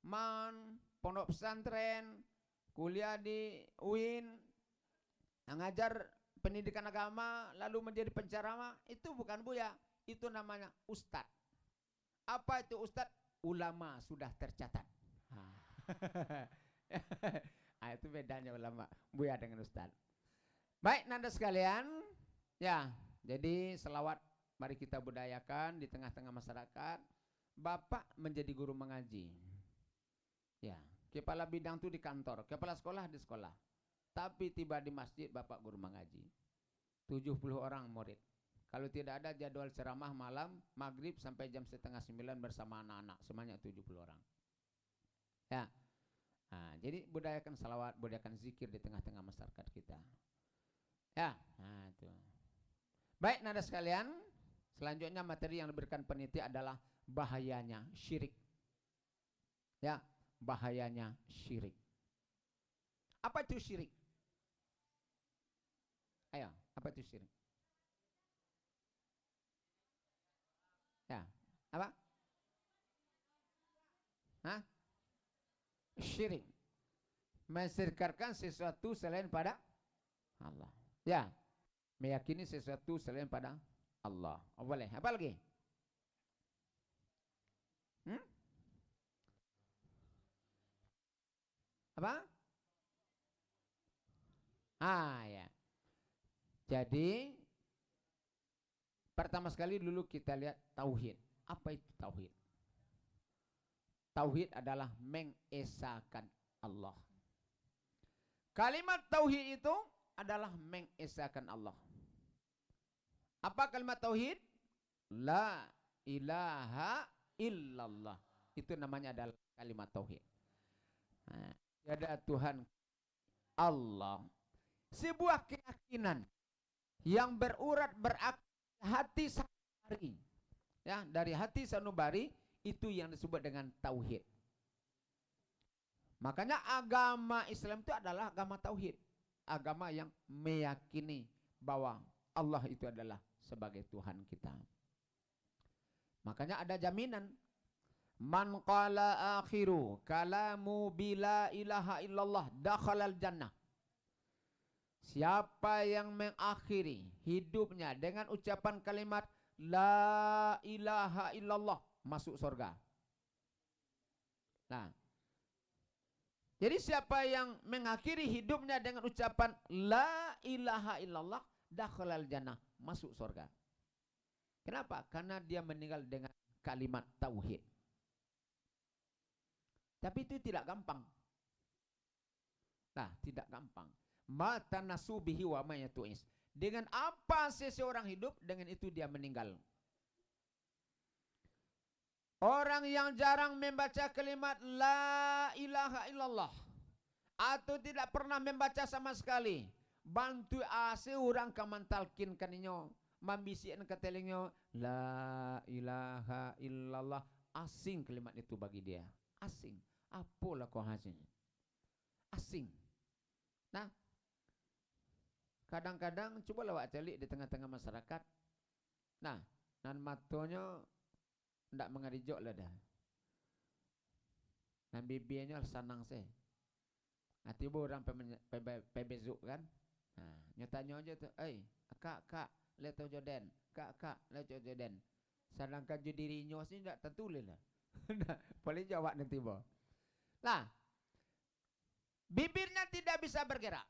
MAN, pondok pesantren, kuliah di UIN, ngajar pendidikan agama, lalu menjadi penceramah, itu bukan buya, itu namanya ustadz. Apa itu ustadz? Ulama sudah tercatat. Nah, itu bedanya ulama, buya dengan ustadz. Baik, nanda sekalian, ya, jadi selawat mari kita budayakan di tengah-tengah masyarakat. Bapak menjadi guru mengaji. Ya, kepala bidang itu di kantor, kepala sekolah di sekolah. Tapi tiba di masjid bapak guru mengaji. 70 orang murid. Kalau tidak ada jadwal ceramah malam, maghrib sampai jam 8:30 bersama anak-anak, semuanya 70 orang. Ya. Nah, jadi budayakan salawat, budayakan zikir di tengah-tengah masyarakat kita. Ya, nah itu. Baik, nada sekalian, selanjutnya materi yang diberikan penitia adalah bahayanya syirik. Ya, bahayanya syirik. Apa itu syirik? Ayo, apa itu syirik? Ya, apa? Hah? Syirik. Mensyirikkan sesuatu selain pada Allah. Ya, meyakini sesuatu selain pada Allah. Oh, boleh. Apa lagi? Apa? Ya. Jadi pertama sekali dulu kita lihat tauhid. Apa itu tauhid? Tauhid adalah mengesahkan Allah. Kalimat tauhid itu adalah mengesahkan Allah. Apa kalimat tauhid? La ilaha illallah. Itu namanya adalah kalimat tauhid. Nah, tiada Tuhan Allah. Sebuah keyakinan yang berurat hati sanubari. Ya, dari hati sanubari itu yang disebut dengan tauhid. Makanya agama Islam itu adalah agama tauhid. Agama yang meyakini bahwa Allah itu adalah sebagai Tuhan kita. Makanya ada jaminan. Man qala akhiru kalamu bila ilaha illallah dakhalal jannah. Siapa yang mengakhiri hidupnya dengan ucapan kalimat la ilaha illallah, masuk surga. Nah, jadi siapa yang mengakhiri hidupnya dengan ucapan la ilaha illallah, dakhalal jannah, masuk surga. Kenapa? Karena dia meninggal dengan kalimat tauhid. Tapi itu tidak gampang. Nah, tidak gampang. Mata nasubihi wa mayatu'is. Dengan apa seseorang hidup, dengan itu dia meninggal. Orang yang jarang membaca kalimat la ilaha illallah atau tidak pernah membaca sama sekali, bantu orang kamantalkin kaninyo, mambisin ke telingo la ilaha illallah, asing kalimat itu bagi dia. Asing. Apalah kau hasil? Asing. Nah, kadang-kadang coba lawak celik di tengah-tengah masyarakat. Nah, nan matonya ndak mengarijok lah dah. Nan bibirnya sanang se. Hati orang pebezuk kan. Nah, nyatanya aja tuh, kak, lihat Joden. Kak, lihat Joden. Sedangkan dirinya sih ndak tertulis lah. Boleh jawab nanti boh. Nah, bibirnya tidak bisa bergerak.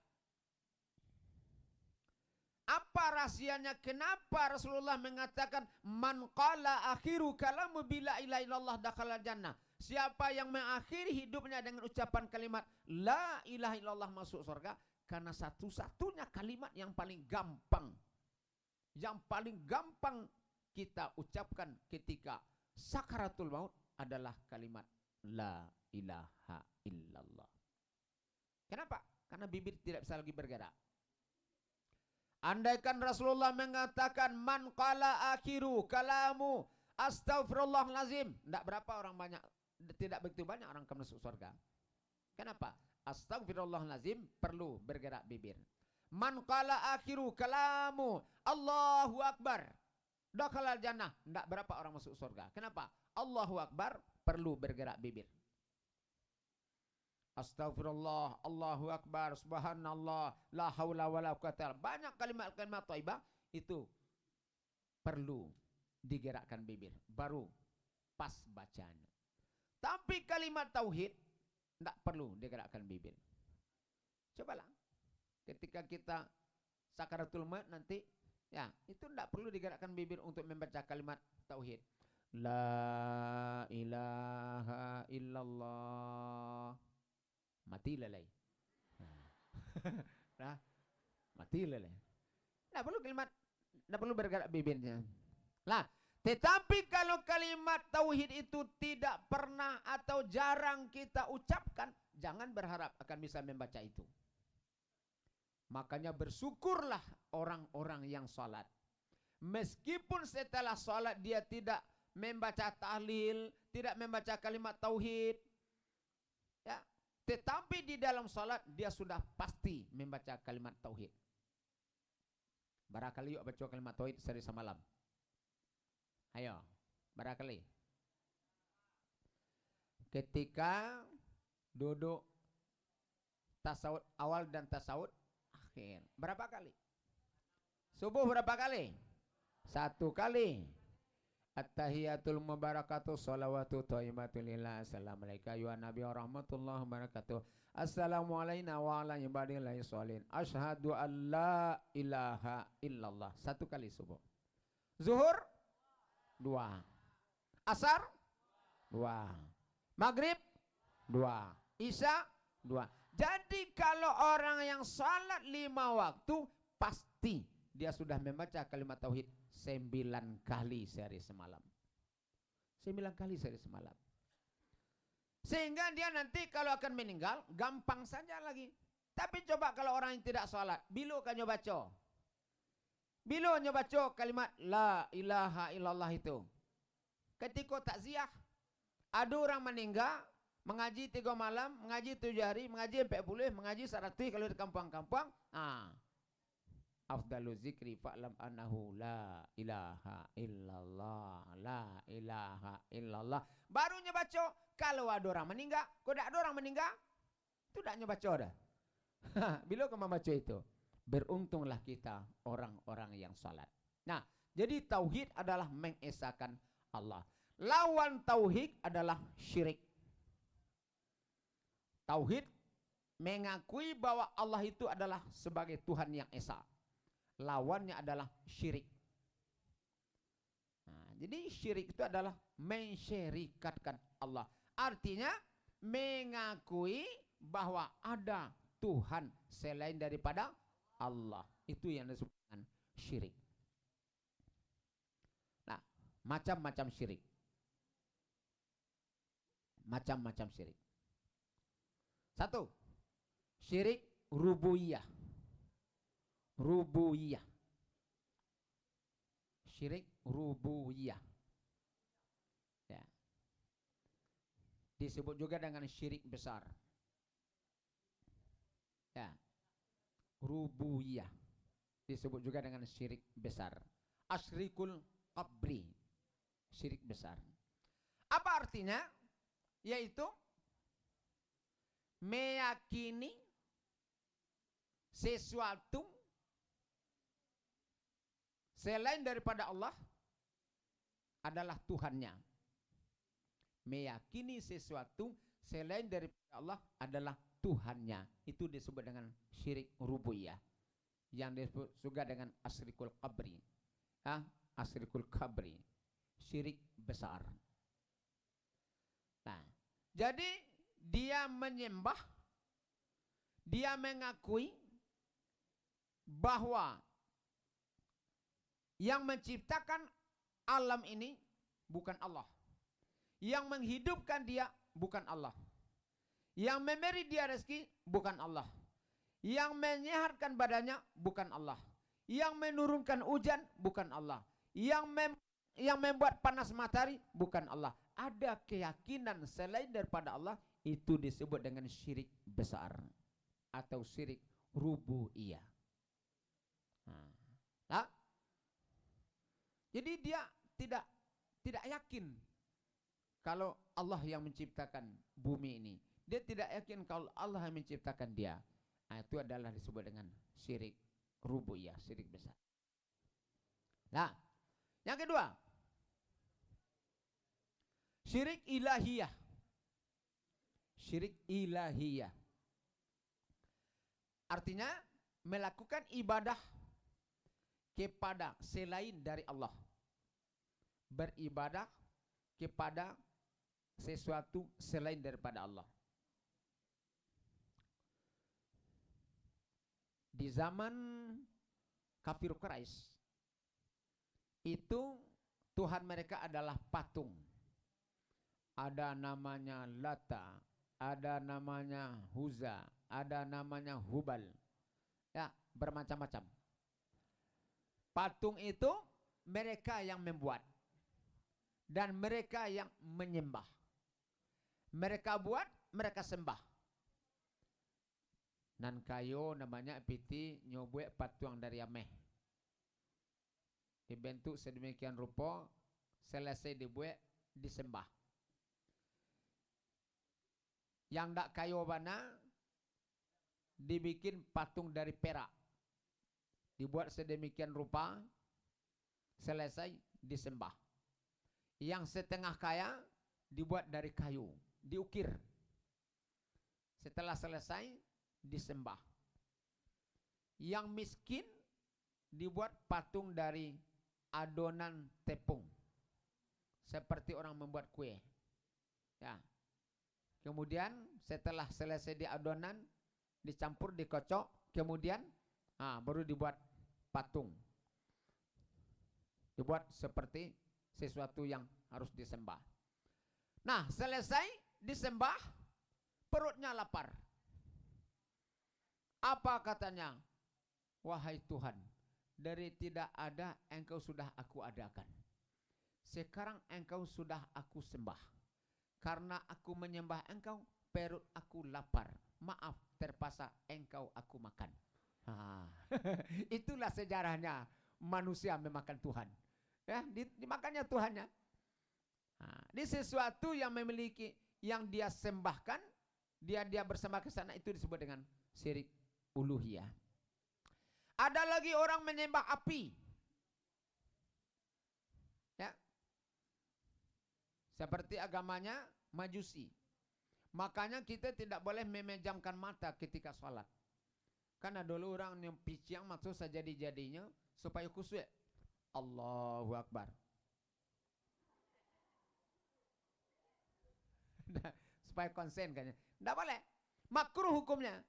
Apa rahasianya? Kenapa Rasulullah mengatakan man qala akhiru kalamu bila ilaha illallah dakhala jannah? Siapa yang mengakhiri hidupnya dengan ucapan kalimat la ilaha illallah masuk surga? Karena satu-satunya kalimat yang paling gampang, yang paling gampang kita ucapkan ketika sakaratul maut adalah kalimat la ilaha illallah. Kenapa? Karena bibir tidak bisa lagi bergerak. Andaikan Rasulullah mengatakan man qala akhiru kalamu astaghfirullahalazim, tidak berapa orang banyak, tidak begitu banyak orang akan masuk surga. Kenapa? Astaghfirullahalazim perlu bergerak bibir. Man qala akhiru kalamu Allahu akbar dakhalal jannah, tidak berapa orang masuk surga. Kenapa? Allahu akbar perlu bergerak bibir. Astagfirullah, Allahu Akbar, Subhanallah, la haula wala quwata. Banyak kalimat-kalimat thayyibah itu perlu digerakkan bibir, baru pas bacanya. Tapi kalimat tauhid tidak perlu digerakkan bibir. Cobalah, ketika kita sakaratul maut nanti, ya itu tidak perlu digerakkan bibir untuk membaca kalimat tauhid. La ilaha illallah. Mati lelai. Nah, mati lelai. Tidak perlu kalimat, tidak perlu bergerak bibirnya. Nah, tetapi kalau kalimat tauhid itu tidak pernah atau jarang kita ucapkan, jangan berharap akan bisa membaca itu. Makanya bersyukurlah orang-orang yang sholat. Meskipun setelah sholat dia tidak membaca tahlil, tidak membaca kalimat tauhid, ya, tetapi di dalam sholat dia sudah pasti membaca kalimat tauhid. Barangkali yuk baca kalimat tauhid sehari semalam. Ayo, barangkali. Ketika duduk tasawuf awal dan tasawuf akhir, berapa kali? Subuh berapa kali? 1 kali. At-tahiyatul mubarakatuh salawatu thayyibatu lillah. Assalamualaikum ya nabi wa rahmatullahi wa barakatuh. Assalamu alayna wa ala ibadillahi sholihin. Asyhadu an la ilaha illallah. 1 kali subuh. Zuhur 2. Asar 2. Maghrib 2. Isya 2. Jadi kalau orang yang salat 5 waktu, pasti dia sudah membaca kalimat tauhid 9 kali sehari semalam. 9 kali sehari semalam. Sehingga dia nanti kalau akan meninggal, gampang saja lagi. Tapi coba kalau orang yang tidak salat, bilo kan nyobaco. Bilo nyobaco kalimat la ilaha illallah itu. Ketika takziah, ada orang meninggal, mengaji 3 malam, mengaji 7 hari, mengaji 40, mengaji 100 kalau di kampung-kampung. Afdalu zikri fa'lam annahu la ilaha illallah, la ilaha illallah. Baru nyobaco kalau ada orang meninggal, kalau tidak ada orang meninggal, itu tidak nyobaco dah. Bila kamu baca itu, beruntunglah kita orang-orang yang salat. Nah, jadi tauhid adalah mengesahkan Allah. Lawan tauhid adalah syirik. Tauhid mengakui bahwa Allah itu adalah sebagai Tuhan yang esa. Lawannya adalah syirik. Nah, jadi syirik itu adalah mensyirikatkan Allah. Artinya mengakui bahwa ada Tuhan selain daripada Allah. Itu yang disebut dengan syirik. Nah, macam-macam syirik. Macam-macam syirik. 1. Syirik rububiyah. Rububiyah. Syirik rububiyah. Ya. Disebut juga dengan syirik besar. Ya. Rububiyah. Disebut juga dengan syirik besar. Asyrikul qabri. Syirik besar. Apa artinya? Yaitu meyakini sesuatu selain daripada Allah adalah Tuhannya. Meyakini sesuatu selain daripada Allah adalah Tuhannya. Itu disebut dengan syirik rububiyah. Yang disebut juga dengan asyrikul qabri. Asyrikul qabri. Syirik besar. Nah, jadi dia menyembah, dia mengakui bahwa yang menciptakan alam ini bukan Allah. Yang menghidupkan dia bukan Allah. Yang memberi dia rezeki bukan Allah. Yang menyehatkan badannya bukan Allah. Yang menurunkan hujan bukan Allah. Yang membuat panas matahari bukan Allah. Ada keyakinan selain daripada Allah, itu disebut dengan syirik besar atau syirik rububiyah. Nah, jadi dia tidak yakin kalau Allah yang menciptakan bumi ini. Dia tidak yakin kalau Allah yang menciptakan dia. Nah, itu adalah disebut dengan syirik rububiyah, syirik besar. Nah, yang kedua, syirik ilahiyah. Syirik ilahiyah. Artinya melakukan ibadah kepada selain dari Allah. Beribadah kepada sesuatu selain daripada Allah. Di zaman kafir Quraisy itu Tuhan mereka adalah patung. Ada namanya Lata, ada namanya Huza, ada namanya Hubal. Ya, bermacam-macam. Patung itu mereka yang membuat dan mereka yang menyembah. Mereka buat, mereka sembah. Nan kayo namanya piti nyobuek patuang dari ameh. Dibentuk sedemikian rupa, selesai dibuat, disembah. Yang ndak kayo bana, dibikin patung dari perak. Dibuat sedemikian rupa, selesai disembah. Yang setengah kaya, dibuat dari kayu, diukir. Setelah selesai, disembah. Yang miskin dibuat patung dari adonan tepung, seperti orang membuat kue. Ya. Kemudian setelah selesai di adonan, dicampur, dikocok, kemudian baru dibuat patung. Dibuat seperti sesuatu yang harus disembah. Nah, selesai disembah, perutnya lapar. Apa katanya? Wahai Tuhan, dari tidak ada engkau sudah aku adakan. Sekarang engkau sudah aku sembah. Karena aku menyembah engkau, perut aku lapar. Maaf, terpaksa engkau aku makan. Itulah sejarahnya manusia memakan Tuhan. Ya, dimakannya Tuhannya. Di sesuatu yang memiliki, yang dia sembahkan, dia bersembah ke sana, itu disebut dengan syirik uluhiyah. Ada lagi orang menyembah api. Ya. Seperti agamanya Majusi. Makanya kita tidak boleh memejamkan mata ketika sholat. Karena dulu orang yang piciang maksud sejadi-jadinya supaya khusyuk. Allahu Akbar. Supaya konsen kayaknya. Tidak boleh. Makruh hukumnya.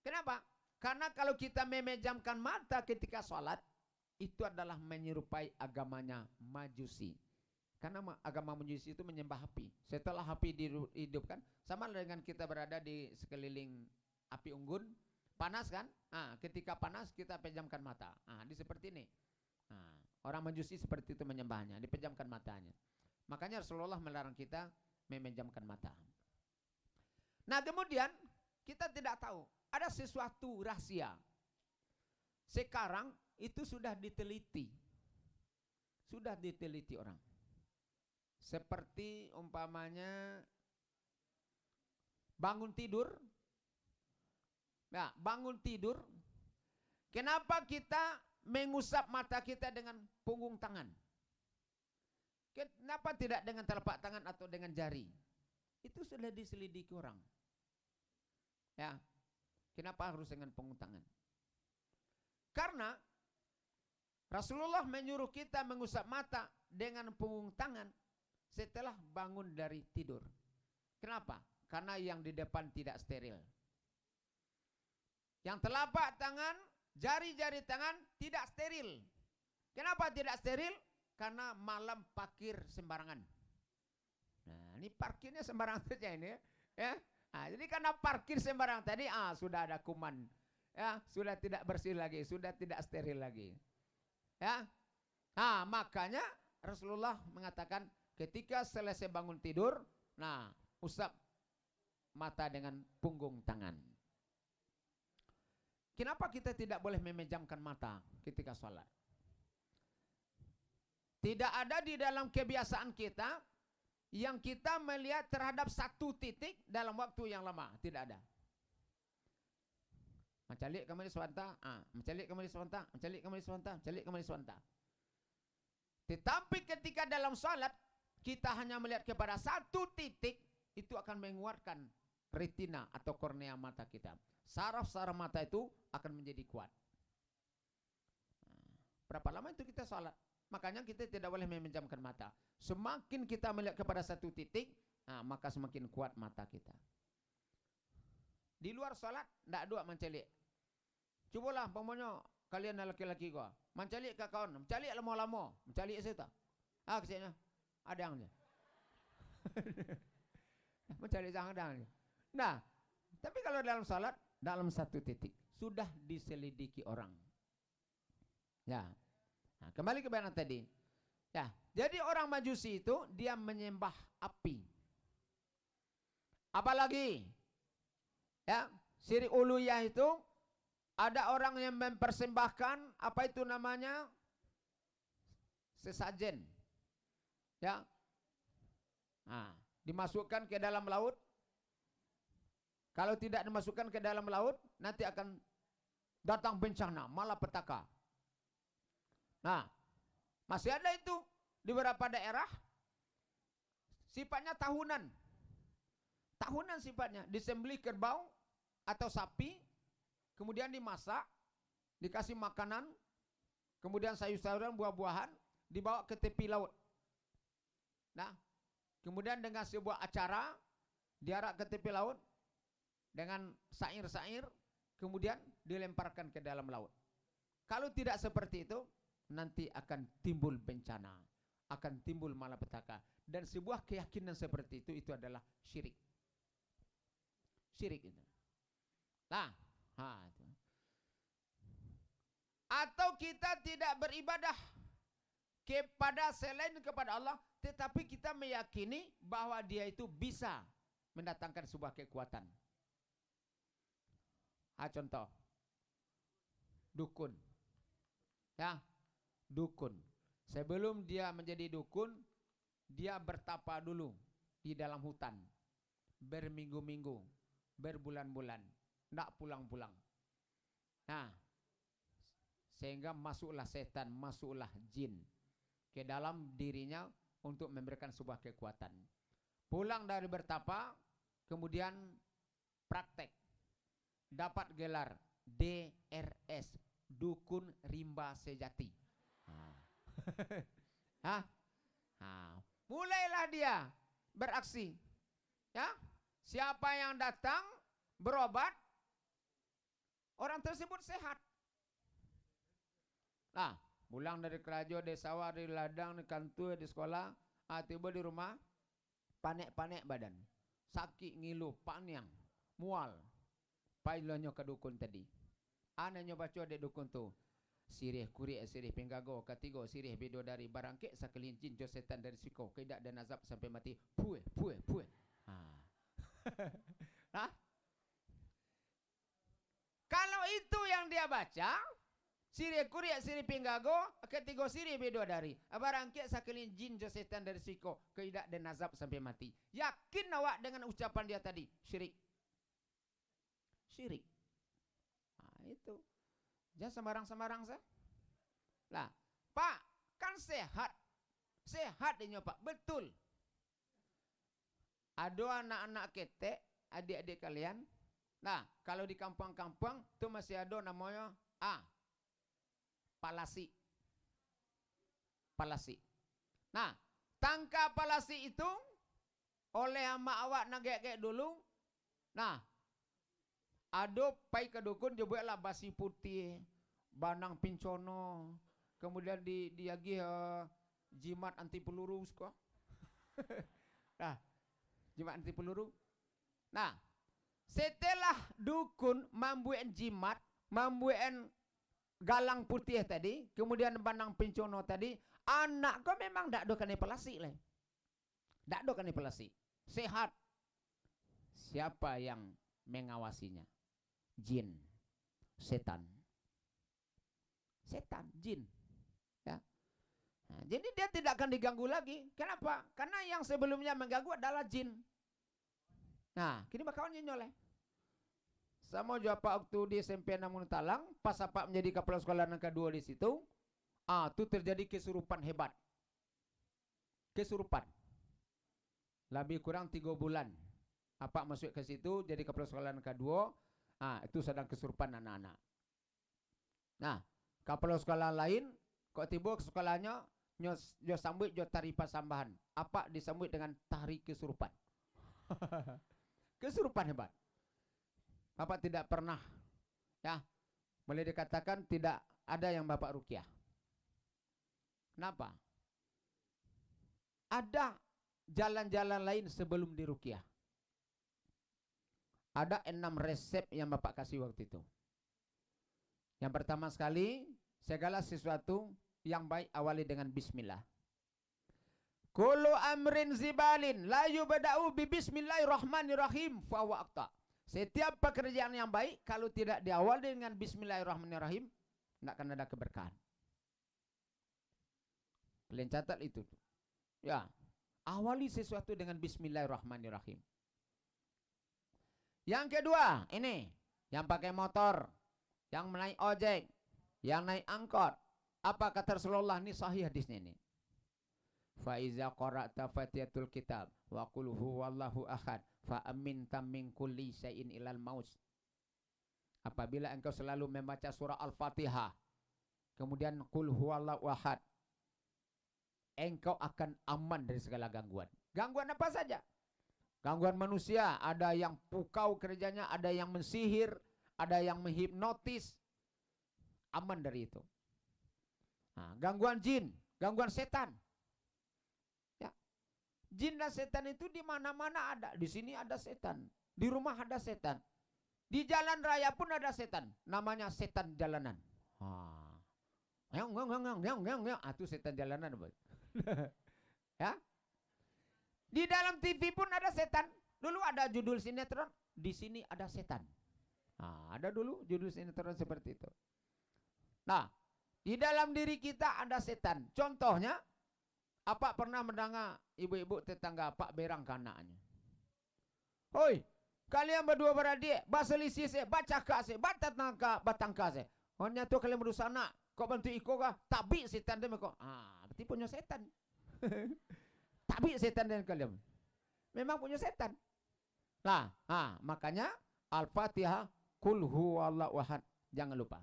Kenapa? Karena kalau kita memejamkan mata ketika sholat, itu adalah menyerupai agamanya Majusi. Karena agama Majusi itu menyembah api. Setelah api dihidupkan, sama dengan kita berada di sekeliling api unggun, panas kan? Ketika panas kita pejamkan mata. Ini seperti ini. Orang Majusi seperti itu menyembahnya, dipejamkan matanya. Makanya Rasulullah melarang kita memejamkan mata. Nah, kemudian kita tidak tahu. Ada sesuatu rahasia. Sekarang itu sudah diteliti. Sudah diteliti orang. Seperti umpamanya bangun tidur. Nah, bangun tidur. Kenapa kita mengusap mata kita dengan punggung tangan? Kenapa tidak dengan telapak tangan atau dengan jari? Itu sudah diselidiki orang. Ya. Kenapa harus dengan punggung tangan? Karena Rasulullah menyuruh kita mengusap mata dengan punggung tangan setelah bangun dari tidur. Kenapa? Karena yang di depan tidak steril. Yang telapak tangan, jari-jari tangan tidak steril. Kenapa tidak steril? Karena malam parkir sembarangan. Nah, ini parkirnya sembarangan saja ini ya. Jadi karena parkir sembarang tadi, sudah ada kuman, ya, sudah tidak bersih lagi, sudah tidak steril lagi, ya. Makanya Rasulullah mengatakan ketika selesai bangun tidur, usap mata dengan punggung tangan. Kenapa kita tidak boleh memejamkan mata ketika sholat? Tidak ada di dalam kebiasaan kita yang kita melihat terhadap satu titik dalam waktu yang lama. Tidak ada. Mencalik kembali sebentar, mencalik kembali sebentar, mencalik kembali sebentar, mencalik kembali sebentar. Tetapi ketika dalam salat kita hanya melihat kepada satu titik, itu akan menguatkan retina atau kornea mata kita. Saraf-saraf mata itu akan menjadi kuat. Berapa lama itu kita salat? Makanya kita tidak boleh memejamkan mata. Semakin kita melihat kepada satu titik, maka semakin kuat mata kita. Di luar salat, tidak ada mencalik. Cubalah, pamannya kalian laki-laki gua, mencalik ke kawan, mencalik lama-lama, mencalik saya tak. Kesiannya, ada yang dia. Mencalik sangat ada yang dia. Nah, tapi kalau dalam salat, dalam satu titik, sudah diselidiki orang. Ya. Nah, kembali ke bayangan tadi. Ya, jadi orang Majusi itu dia menyembah api. Apalagi ya, syirik uluhiyah itu ada orang yang mempersembahkan apa itu namanya? Sesajen. Ya. Nah, dimasukkan ke dalam laut. Kalau tidak dimasukkan ke dalam laut, nanti akan datang bencana, malapetaka. Nah, masih ada itu di beberapa daerah, sifatnya tahunan. Tahunan sifatnya, disembelih kerbau atau sapi, kemudian dimasak, dikasih makanan, kemudian sayur-sayuran, buah-buahan, dibawa ke tepi laut. Nah, kemudian dengan sebuah acara, diarak ke tepi laut, dengan sair-sair, kemudian dilemparkan ke dalam laut. Kalau tidak seperti itu, nanti akan timbul bencana, akan timbul malapetaka. Dan sebuah keyakinan seperti itu adalah syirik. Syirik itu. Nah, itu. Atau kita tidak beribadah kepada selain kepada Allah, tetapi kita meyakini bahwa dia itu bisa mendatangkan sebuah kekuatan. Contoh, dukun. Ya, dukun. Sebelum dia menjadi dukun, dia bertapa dulu di dalam hutan, berminggu-minggu, berbulan-bulan, tidak pulang-pulang. Nah, sehingga masuklah setan, masuklah jin ke dalam dirinya untuk memberikan sebuah kekuatan. Pulang dari bertapa, kemudian praktek, dapat gelar DRS, dukun rimba sejati. Mulailah dia beraksi. Ya, siapa yang datang berobat, orang tersebut sehat. Nah, pulang dari kerajaan, dari sawah, dari ladang, di kantor, di sekolah, tiba di rumah, panek-panek badan, sakit ngilu, panyang, mual. Pailonyo ke dukun tadi. Anaknya baca dek dukun tu. Sirih kurik sirih penggago, ketiga sirih bidodari, barangkit sakelincin jo setan dari siko, kedak dan azab sampai mati. Pueh. Kalau itu yang dia baca, sirih kurik sirih penggago, ketiga sirih bidodari, barangkit sakelincin jo setan dari siko, kedak dan azab sampai mati. Yakin awak dengan ucapan dia tadi? Syirik. Syirik. Itu. Jangan sembarang-sembarang sah. Lah, Pak, kan sehat. Sehat ini Pak, betul. Ada anak-anak ketek, adik-adik kalian. Nah, kalau di kampung-kampung itu masih ada namanya palasi. Palasi. Nah, tangka palasi itu oleh ama awak nagek-gek dulu. Nah, ado pai ke dukun coba basi putih, banang pincono, kemudian diagi jimat anti peluru kok. Nah, jimat anti peluru. Nah, setelah dukun membuat jimat, membuat galang putih tadi, kemudian banang pincono tadi, anak kok memang tidak ada kanipulasi lah. Tidak ada kanipulasi. Sehat. Siapa yang mengawasinya? Jin, setan, jin, ya. Nah, jadi dia tidak akan diganggu lagi. Kenapa? Karena yang sebelumnya mengganggu adalah jin. Nah, kini bakawan nyoleh. Sama juga Pak waktu di SMP Namun Talang, pas Pak menjadi kepala sekolah yang kedua di situ, itu terjadi kesurupan hebat. Kesurupan. Lebih kurang 3 bulan. Apa masuk ke situ jadi kepala sekolah yang kedua, itu sedang kesurupan anak-anak. Nah, kepala sekolah lain kok tiba ke sekolahnya nyo sambut jo tari pasambahan. Apa disambut dengan tari kesurupan. Kesurupan hebat. Bapak tidak pernah, ya, boleh dikatakan tidak ada yang Bapak rukyah. Kenapa? Ada jalan-jalan lain sebelum dirukyah. Ada 6 resep yang Bapak kasih waktu itu. Yang pertama sekali, segala sesuatu yang baik awali dengan bismillah. Kullu amrin zibalin la yubda'u bi bismillahirrahmanirrahim fa huwa aqta. Setiap pekerjaan yang baik kalau tidak diawali dengan bismillahirrahmanirrahim, tidak akan ada keberkahan. Kalian catat itu. Ya, awali sesuatu dengan bismillahirrahmanirrahim. Yang kedua, ini yang pakai motor, yang naik ojek, yang naik angkot. Apa kata Rasulullah? Ini sahih hadisnya ini. Fa iza qara'ta fatihatul kitab wa qul huwallahu ahad fa aminta min kulli syai'in ilal maut. Apabila engkau selalu membaca surah Al-Fatihah, kemudian qul huwallahu ahad, engkau akan aman dari segala gangguan. Gangguan apa saja? Gangguan manusia, ada yang pukau kerjanya, ada yang mensihir, ada yang menghipnotis. Aman dari itu. Nah, gangguan jin, gangguan setan. Ya. Jin dan setan itu di mana-mana ada. Di sini ada setan, di rumah ada setan. Di jalan raya pun ada setan, namanya setan jalanan. Itu setan jalanan. Ya. Di dalam TV pun ada setan. Dulu ada judul sinetron, di sini ada setan. Ada dulu judul sinetron seperti itu. Nah, di dalam diri kita ada setan. Contohnya, apa pernah mendengar ibu-ibu tetangga Pak berang ke anaknya? Hoi, kalian berdua beradik, baselisih se, baca kase, batang kase. Hanya tu kalian berusaha nak, kok bantu iko kah? Tabi setan dia kok. Berarti punya setan. Tabi setan dan kalian. Memang punya setan. Nah, makanya Al-Fatihah, Qul huwallahu ahad. Jangan lupa.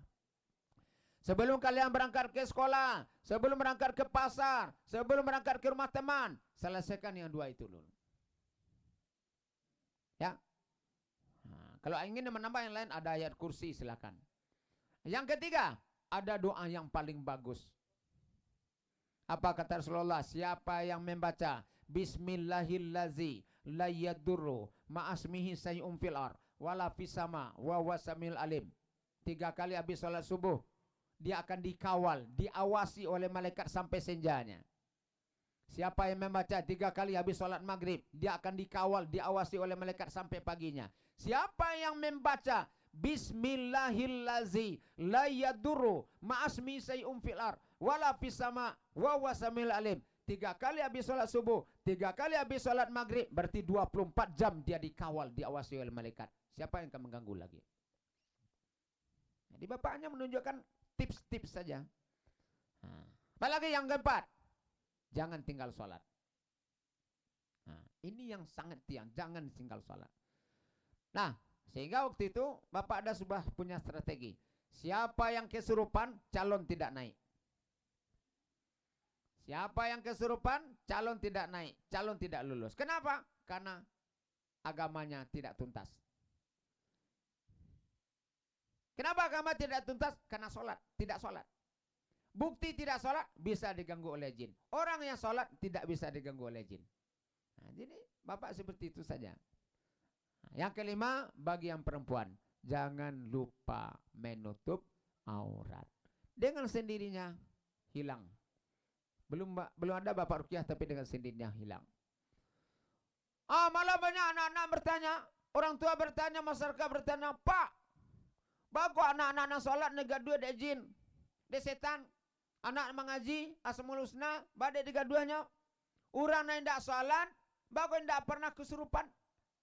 Sebelum kalian berangkat ke sekolah, sebelum berangkat ke pasar, sebelum berangkat ke rumah teman, selesaikan yang 2 itu dulu. Ya. Kalau ingin menambah yang lain, ada ayat kursi, silakan. Yang ketiga, ada doa yang paling bagus. Apa kata Rasulullah? Siapa yang membaca Bismillahillazi la yadurru ma'asmihi sayyum fil ar wala fis sama wa wasamil alim. 3 kali habis salat subuh, dia akan dikawal, diawasi oleh malaikat sampai senjanya. Siapa yang membaca 3 kali habis salat maghrib, dia akan dikawal, diawasi oleh malaikat sampai paginya. Siapa yang membaca Bismillahillazi la yadurru ma'asmihi sayyum fil ar wala fis sama wa wasamil alim. 3 kali habis salat subuh, 3 kali habis salat maghrib, berarti 24 jam dia dikawal, diawasi oleh malaikat. Siapa yang akan mengganggu lagi? Jadi Bapak hanya menunjukkan tips-tips saja. Apalagi yang keempat, jangan tinggal sholat. Ini yang sangat tiang, jangan tinggal sholat. Nah, sehingga waktu itu Bapak ada sebuah punya strategi. Siapa yang kesurupan, calon tidak naik. Siapa yang kesurupan, calon tidak naik, calon tidak lulus. Kenapa? Karena agamanya tidak tuntas. Kenapa agama tidak tuntas? Karena sholat, tidak sholat. Bukti tidak sholat bisa diganggu oleh jin. Orang yang sholat tidak bisa diganggu oleh jin. Jadi Bapak seperti itu saja. Yang kelima, bagi yang perempuan, jangan lupa menutup aurat. Dengan sendirinya hilang. Belum ada Bapak rukyah tapi dengan sendirinya hilang. Malah banyak anak-anak bertanya, orang tua bertanya, masyarakat bertanya, Pak, bagus anak-anak sholat negara 2 ada jin, ada setan. anak mengaji Asmaul Husna, badai digaduhnya, urang na indak salat, bago indak pernah kesurupan.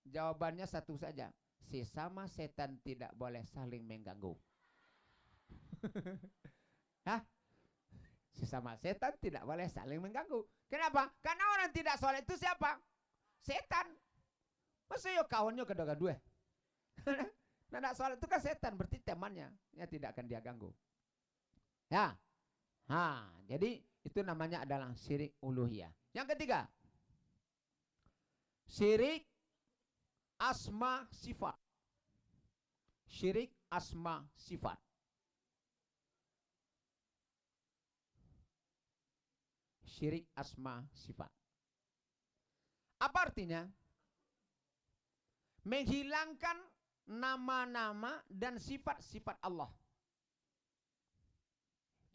Jawabannya satu saja, sesama setan tidak boleh saling mengganggu. Hah? Sesama setan tidak boleh saling mengganggu. Kenapa? Karena orang tidak sholat itu siapa? Setan. Masa yo kawannya kedua-dua. Nah, tidak sholat itu kan setan, berarti temannya, ya tidak akan dia ganggu. Ya, jadi itu namanya adalah syirik uluhiyah. Yang ketiga, syirik asma sifat. Syirik asma sifat. Syirik asma sifat. Apa artinya? Menghilangkan nama-nama dan sifat-sifat Allah.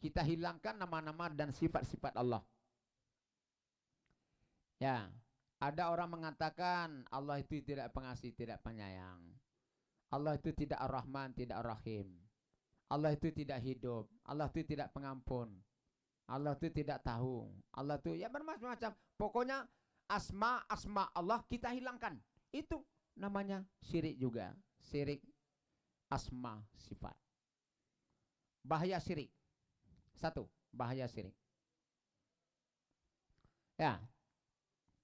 Kita hilangkan nama-nama dan sifat-sifat Allah. Ya, ada orang mengatakan Allah itu tidak pengasih, tidak penyayang. Allah itu tidak ar-Rahman, tidak ar-Rahim. Allah itu tidak hidup. Allah itu tidak pengampun. Allah itu tidak tahu. Allah itu ya bermacam-macam. Pokoknya asma Allah kita hilangkan. Itu namanya syirik juga. Syirik asma sifat. Bahaya syirik. Satu, bahaya syirik. Ya,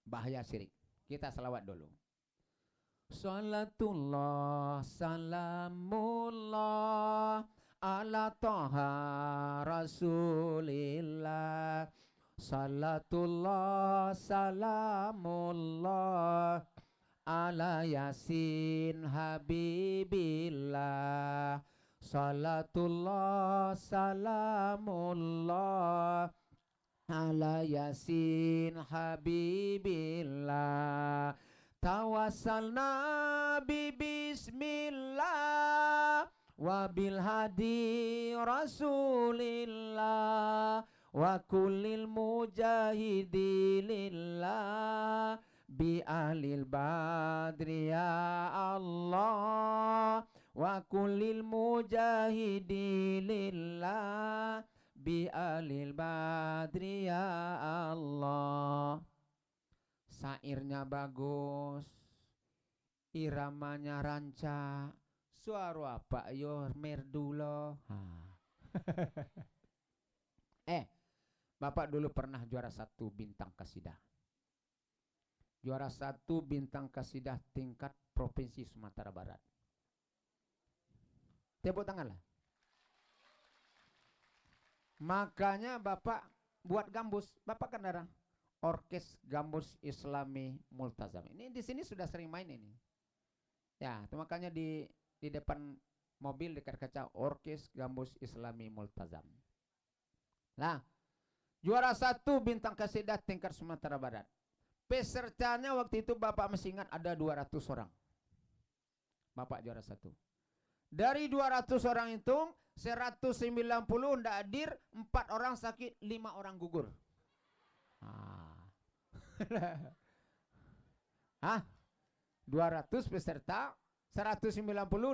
bahaya syirik. Kita selawat dulu. Salatullah salamullah ala toha rasulillah. Salatullah salamullah ala yasin habibillah. Salatullah salamullah ala yasin habibillah. Tawassalna bismillah wa bil hadi rasulillah wa kullil mujahidilillah bi ahlil badri ya Allah wa kullil mujahidilillah bi ahlil badri ya Allah. Sairnya bagus, iramanya rancak, suara Pak yo merdu loh. Bapak dulu pernah juara 1 bintang kasidah. Juara 1 bintang kasidah tingkat provinsi Sumatera Barat. Tepuk tangan lah. Makanya Bapak buat gambus, Bapak kan ada Orkes Gambus Islami Multazam. Ini di sini sudah sering main ini. Ya, itu makanya di depan mobil dekat kaca Orkes Gambus Islami Multazam. Nah, juara 1 bintang kasidah tingkat Sumatera Barat. Pesertanya waktu itu Bapak masih ingat ada 200 orang. Bapak juara 1. Dari 200 orang itu 190 tidak hadir, 4 orang sakit, 5 orang gugur. Hah? 200 peserta, 190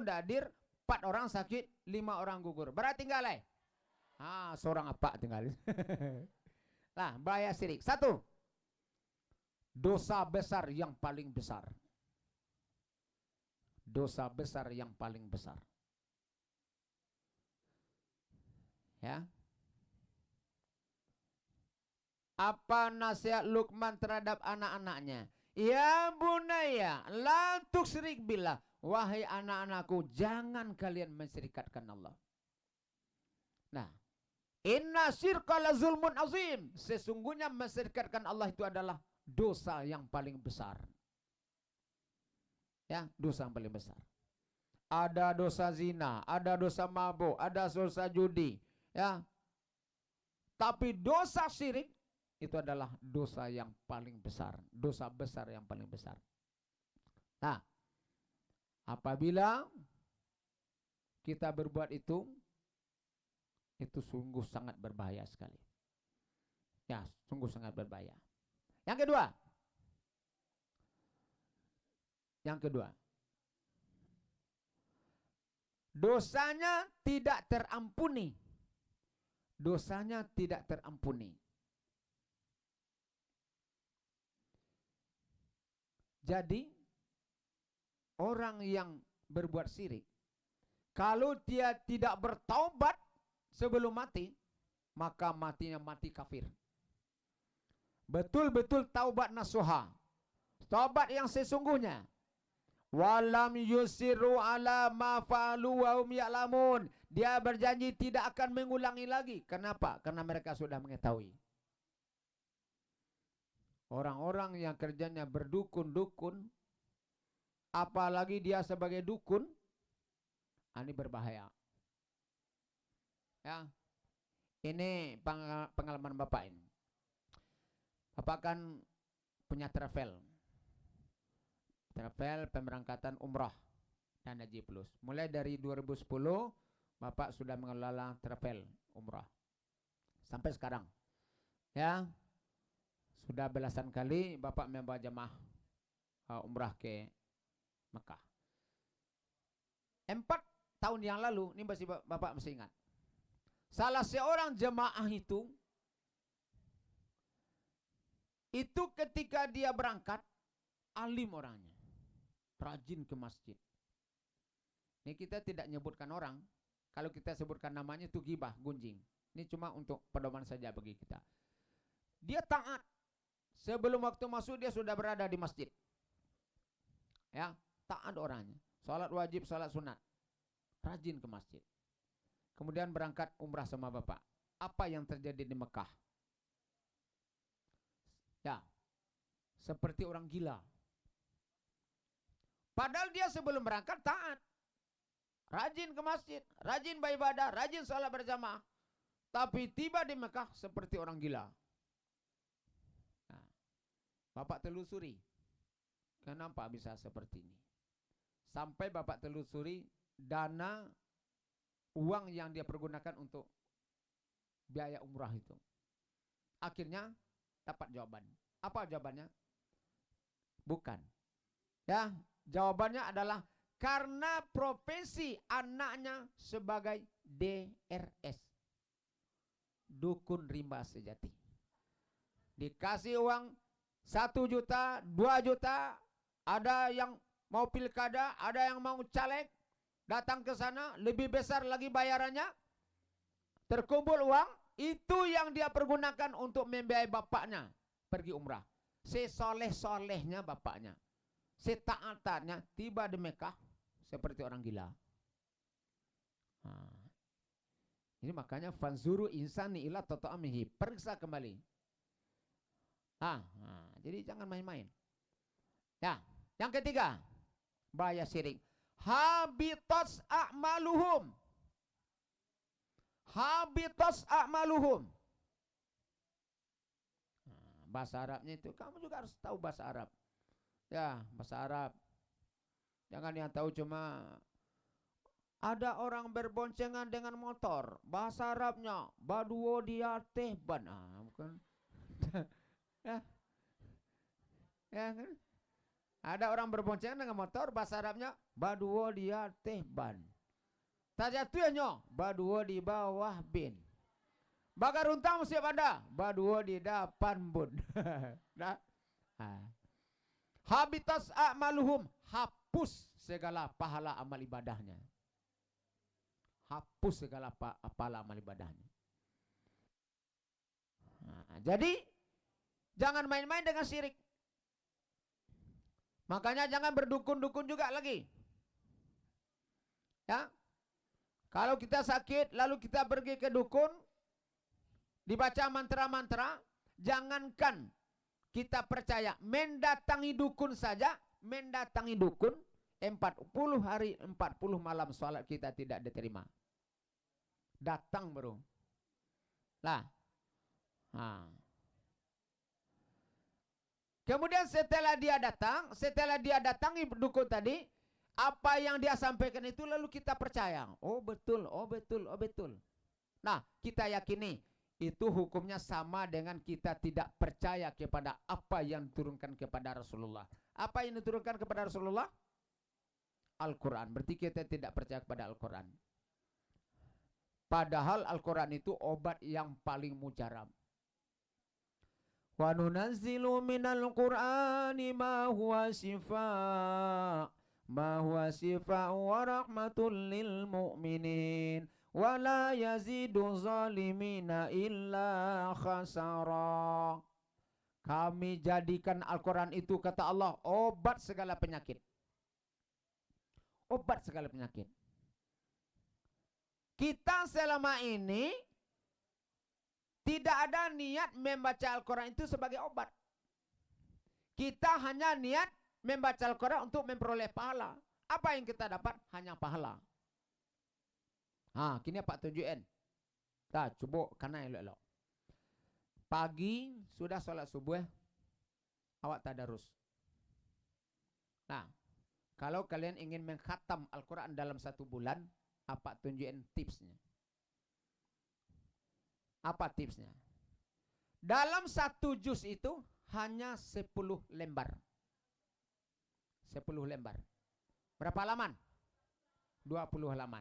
tidak hadir, 4 orang sakit, 5 orang gugur. Berarti tinggal seorang apa tinggal. Nah, bahaya syirik. 1. Dosa besar yang paling besar. Dosa besar yang paling besar. Ya. Apa nasihat Luqman terhadap anak-anaknya? Ya bunaya, la tusyrik billah. Wahai anak-anakku, jangan kalian mensyirikatkan Allah. Nah, inna syirka la zulmun azim. Sesungguhnya mensyirikatkan Allah itu adalah dosa yang paling besar. Ya, dosa yang paling besar. Ada dosa zina, ada dosa mabuk, ada dosa judi, ya. Tapi dosa syirik itu adalah dosa yang paling besar, dosa besar yang paling besar. Nah, apabila kita berbuat itu sungguh sangat berbahaya sekali. Ya, sungguh sangat berbahaya. Yang kedua, dosanya tidak terampuni dosanya tidak terampuni. Jadi orang yang berbuat syirik, kalau dia tidak bertaubat sebelum mati, maka matinya mati kafir. Betul-betul taubat nasuha, taubat yang sesungguhnya. Walam yusiru ala ma fa'alu wa hum ya'lamun. Dia berjanji tidak akan mengulangi lagi. Kenapa? Karena mereka sudah mengetahui. Orang-orang yang kerjanya berdukun-dukun, apalagi dia sebagai dukun, ini berbahaya. Ya. Ini pengalaman Bapak ini. Bapak kan punya travel pemberangkatan umrah dan haji plus. Mulai dari 2010 Bapak sudah mengelola travel umrah sampai sekarang. Ya, sudah belasan kali Bapak membawa jemaah umrah ke Mekah. 4 tahun yang lalu, ini Bapak masih ingat, salah seorang jemaah itu ketika dia berangkat, alim orangnya, rajin ke masjid. Ini kita tidak nyebutkan orang. Kalau kita sebutkan namanya itu gibah, gunjing. Ini cuma untuk pedoman saja bagi kita. Dia taat. Sebelum waktu masuk dia sudah berada di masjid. Ya, taat orangnya. Salat wajib, salat sunat. Rajin ke masjid. Kemudian berangkat umrah sama Bapak. Apa yang terjadi di Mekah? Ya, seperti orang gila. Padahal dia sebelum berangkat taat. Rajin ke masjid, rajin beribadah, rajin salat berjamaah. Tapi tiba di Mekah seperti orang gila. Nah, Bapak telusuri. Kenapa bisa seperti ini? Sampai Bapak telusuri dana uang yang dia pergunakan untuk biaya umrah itu. Akhirnya dapat jawaban. Apa jawabannya? Bukan. Ya, jawabannya adalah karena profesi anaknya sebagai DRS, dukun rimba sejati. Dikasih uang 1 juta, 2 juta, ada yang mau pilkada, ada yang mau caleg, datang ke sana, lebih besar lagi bayarannya, terkumpul uang, itu yang dia pergunakan untuk membiayai bapaknya pergi umrah. Sesoleh-solehnya bapaknya, setaat-taatnya, tiba di Mekah seperti orang gila. Nah, ini makanya fanzuru insani ila tata'amihi, periksa kembali. Jadi jangan main-main. Ya, yang ketiga, bahaya syirik. Habitas a'maluhum. Habitas a'maluhum. Bahasa Arabnya itu, kamu juga harus tahu bahasa Arab. Ya, bahasa Arab. Jangan yang tahu cuma ada orang berboncengan dengan motor. Bahasa Arabnya baduo dia tehban. Bukan. Ya. Ya kan? Ada orang berboncengan dengan motor, bahasa Arabnya baduo dia tehban. Tajatuhnya baduo di bawah bin. Bagaruntang siap ada, baduo di depan bun. Nah. Habitas a'maluhum, hapus segala pahala amal ibadahnya. Hapus segala pahala amal ibadahnya. Nah, jadi jangan main-main dengan syirik. Makanya jangan berdukun-dukun juga lagi. Ya. Kalau kita sakit lalu kita pergi ke dukun, dibaca mantra-mantra, jangankan kita percaya, mendatangi dukun saja, mendatangi dukun 40 hari 40 malam sholat kita tidak diterima. Datang bro. Nah. Kemudian setelah dia datangi dukun tadi, apa yang dia sampaikan itu lalu kita percaya. Oh betul. Nah, kita yakini itu hukumnya sama dengan kita tidak percaya kepada apa yang diturunkan kepada Rasulullah. Apa yang diturunkan kepada Rasulullah? Al-Quran. Berarti kita tidak percaya kepada Al-Quran. Padahal Al-Quran itu obat yang paling mujarab. Wa nunazzilu minal Qur'ani ma huwa shifa wa rahmatul lil mu'minin wa la yazidu zalimina illa khasara. Kami jadikan Al-Quran itu, kata Allah, obat segala penyakit. Obat segala penyakit. Kita selama ini tidak ada niat membaca Al-Quran itu sebagai obat. Kita hanya niat membaca Al-Quran untuk memperoleh pahala. Apa yang kita dapat? Hanya pahala. Kini Pak tunjukin. Kita coba karena elok-elok. Pagi sudah sholat subuh, awak tadarus. Nah, kalau kalian ingin mengkhatam Al-Quran dalam 1 bulan, apa tunjukin tipsnya? Apa tipsnya? Dalam 1 juz itu hanya 10 lembar. 10 lembar. Berapa halaman? 20 halaman.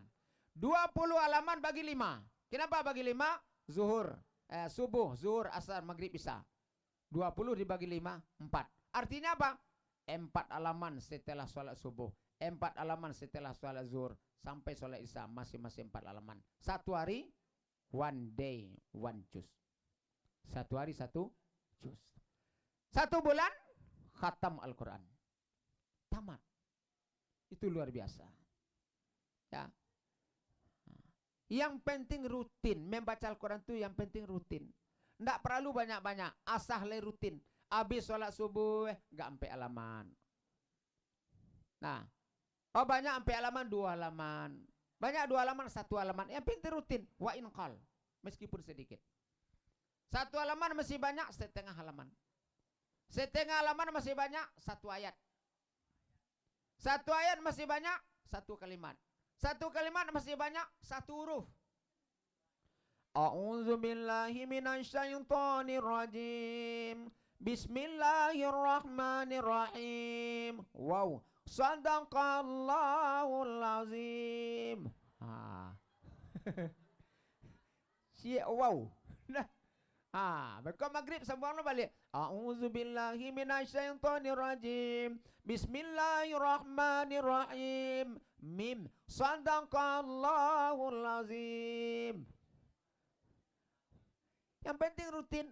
20 halaman bagi 5. Kenapa bagi 5? Subuh, zuhur, asar, maghrib, isya. 20 dibagi 5, 4. Artinya apa? 4 halaman setelah sholat subuh, 4 halaman setelah sholat zuhur, sampai sholat isya, masing-masing 4 halaman. 1 hari, 1 day, 1 juz. 1 hari 1 juz. 1 bulan, khatam Al-Quran. Tamat. Itu luar biasa. Ya. Yang penting rutin. Membaca Al-Quran itu yang penting rutin. Tidak perlu banyak-banyak. Asal rutin. Habis sholat subuh, nggak sampai halaman. Nah, banyak sampai halaman 2 halaman. Banyak 2 halaman, 1 halaman. Yang penting rutin. Wa inqal. Meskipun sedikit. 1 halaman masih banyak, setengah halaman. Setengah halaman masih banyak, 1 ayat. 1 ayat masih banyak, 1 kalimat. 1 kalimat masih banyak, 1 huruf. A'udzu billahi minasyaitonir rajim. Bismillahirrahmanirrahim. Wow, sadaqallahul azim. Wow. Berkah maghrib sambung balik. A'udzu billahi minasyaitonir rajim. Bismillahirrahmanirrahim. Mim. Sadaqallahul azim. Yang penting rutin.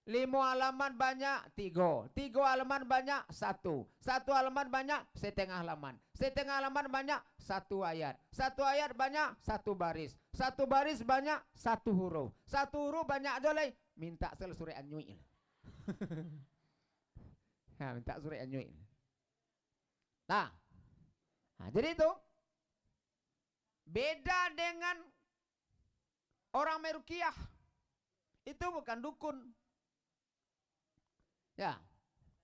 5 halaman banyak, 3. 3 halaman banyak, 1. 1 halaman banyak, setengah halaman. Setengah halaman banyak, 1 ayat. 1 ayat banyak, 1 baris. 1 baris banyak, 1 huruf. 1 huruf banyak dolai. Minta surah An-Nu'il. Minta surah An-Nu'il. Nah, jadi itu beda dengan orang meruqyah. Itu bukan dukun. Ya,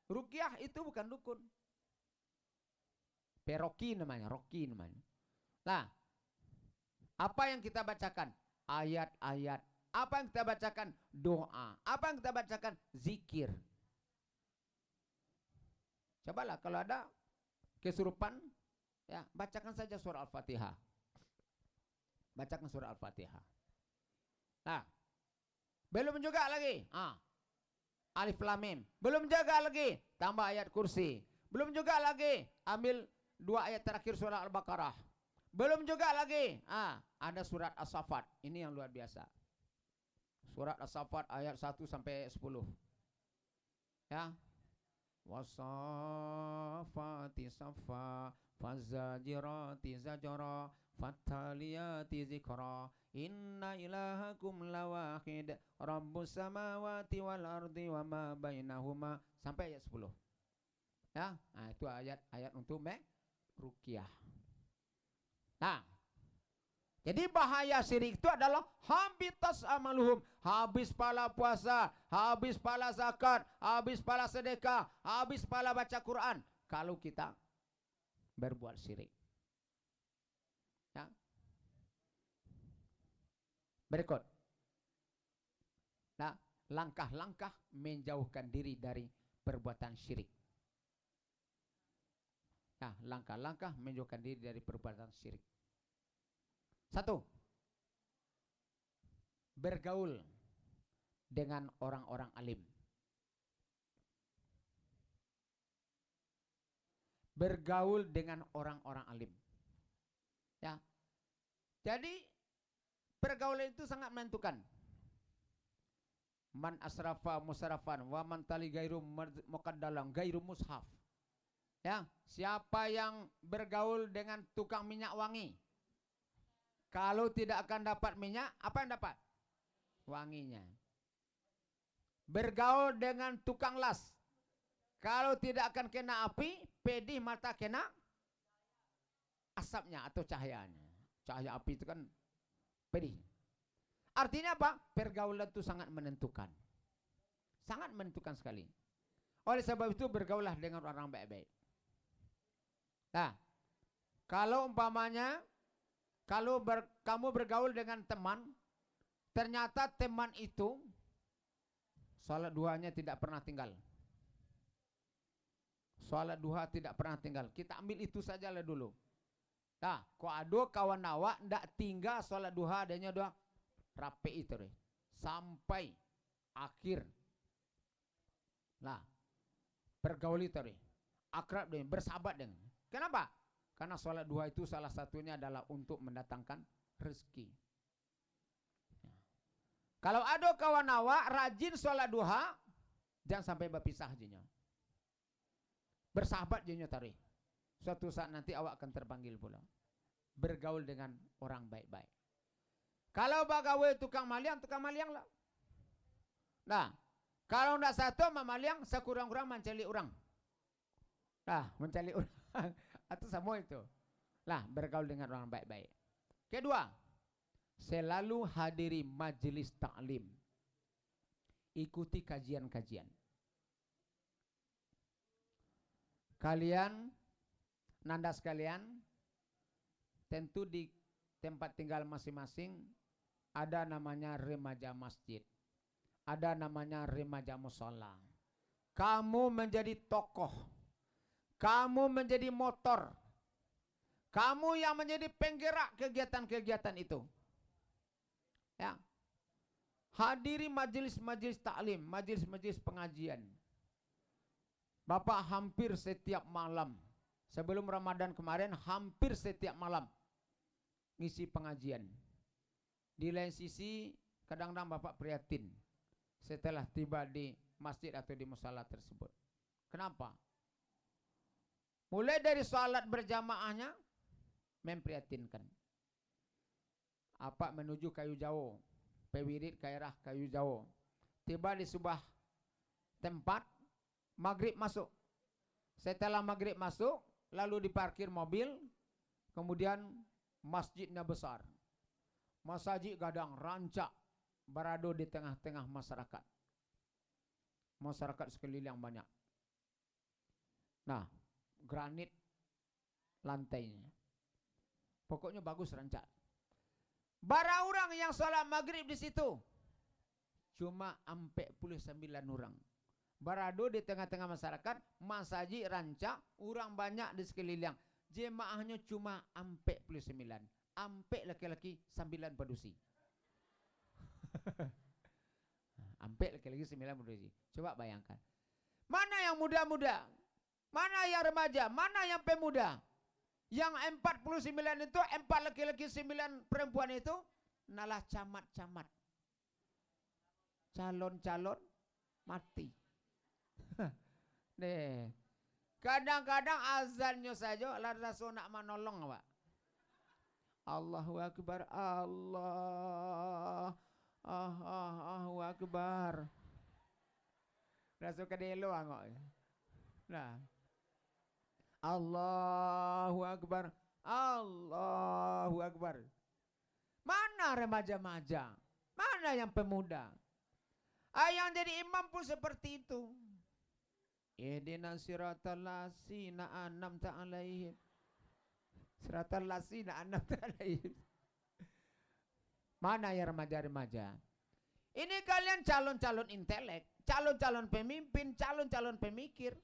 ruqyah itu bukan dukun. Peroki namanya, roki namanya. Nah, apa yang kita bacakan? Ayat-ayat. Apa yang kita bacakan? Doa. Apa yang kita bacakan? Zikir. Cobalah kalau ada kesurupan, ya bacakan saja surah Al-Fatihah. Bacakan surah Al-Fatihah. Nah, belum juga lagi. Alif Lam Mim. Belum juga lagi. Tambah ayat kursi. Belum juga lagi. Ambil 2 ayat terakhir surah Al-Baqarah. Belum juga lagi. Ada surat As-Saffat. Ini yang luar biasa. Surat As-Saffat ayat 1 sampai 10. Ya. Wasafati safa, fazajirati zajra, fattaliyati zikra. Inna ilahakum lawahid, rabbus samawati wal ardi wa ma bainahuma, sampai ayat 10. Ya, itu ayat-ayat untuk ruqyah. Nah, jadi bahaya syirik itu adalah habitas amaluhum, habis pala puasa, habis pala zakat, habis pala sedekah, habis pala baca Quran kalau kita berbuat syirik. Ya. Berikut. Nah, langkah-langkah menjauhkan diri dari perbuatan syirik. Nah, langkah-langkah menjauhkan diri dari perbuatan syirik. 1. bergaul dengan orang-orang alim. Bergaul dengan orang-orang alim. Ya. Jadi pergaulan itu sangat menentukan. Man asrafa musarafan wa man tali gairu muqaddalam gairu mushaf. Ya, siapa yang bergaul dengan tukang minyak wangi, kalau tidak akan dapat minyak, apa yang dapat? Wanginya. Bergaul dengan tukang las, kalau tidak akan kena api, pedih mata kena asapnya atau cahayanya. Cahaya api itu kan pedih. Artinya apa? Pergaulan itu sangat menentukan. Sangat menentukan sekali. Oleh sebab itu bergaulah dengan orang baik-baik. Nah, kalau umpamanya kamu bergaul dengan teman, ternyata teman itu salat duhanya tidak pernah tinggal. Salat duha tidak pernah tinggal. Kita ambil itu sajalah dulu. Nah, kok ada kawan awak ndak tinggal salat duha adanya doa rapi itu deh. Sampai akhir. Nah, bergaul itu deh. Akrab dengan, bersahabat dengan. Kenapa? Karena sholat duha itu salah satunya adalah untuk mendatangkan rezeki. Ya. Kalau ada kawan awak rajin sholat duha, jangan sampai berpisah jinya. Bersahabat jinya tadi. Suatu saat nanti awak akan terpanggil pula. Bergaul dengan orang baik-baik. Kalau bagawe tukang maliang lah. Nah, kalau tidak satu mamaliang, sekurang-kurang mencari orang. Nah, mencari orang. Atau semua itu. Lah, bergaul dengan orang baik-baik. Kedua, selalu hadiri majelis taklim. Ikuti kajian-kajian. Kalian, nanda sekalian, tentu di tempat tinggal masing-masing ada namanya remaja masjid. Ada namanya remaja musola. Kamu menjadi tokoh. Kamu menjadi motor. Kamu yang menjadi penggerak kegiatan-kegiatan itu. Ya. Hadiri majelis-majelis taklim, majelis-majelis pengajian. Bapak hampir setiap malam, sebelum Ramadan kemarin, hampir setiap malam ngisi pengajian. Di lain sisi, kadang-kadang Bapak prihatin setelah tiba di masjid atau di musala tersebut. Kenapa? Mulai dari salat berjamaahnya memprihatinkan. Apa menuju kayu jauh, pewirid kairah kayu jauh. Tiba di sebuah tempat, maghrib masuk. Setelah maghrib masuk, lalu diparkir mobil, kemudian masjidnya besar. Masjid gadang, rancak, berada di tengah-tengah masyarakat. Masyarakat sekeliling banyak. Nah, granit lantainya. Pokoknya bagus rancak. Bara orang yang sholat maghrib di situ cuma 49 orang. Barado di tengah-tengah masyarakat, masjid rancak, orang banyak di sekeliling. Jemaahnya cuma 49. Ampe laki-laki 9 padusi. Ampe laki-laki 9 padusi. Coba bayangkan. Mana yang muda-muda? Mana yang remaja? Mana yang pemuda? Yang 49 itu, 4 laki-laki 9 perempuan itu, nalah camat-camat. Calon-calon mati. Nih. Kadang-kadang azannya saja langsung nak menolong, Pak. Allahu Akbar, Allahu Akbar. Rasul kedelo angok. Nah. Allahu Akbar, Allahu Akbar. Mana remaja-remaja? Mana yang pemuda? Yang jadi imam pun seperti itu. Ihdinas siratal ladzina an'amta 'alaihim. Siratal ladzina an'amta 'alaihim. Mana ya remaja-remaja? Ini kalian calon-calon intelek, calon-calon pemimpin, calon-calon pemikir.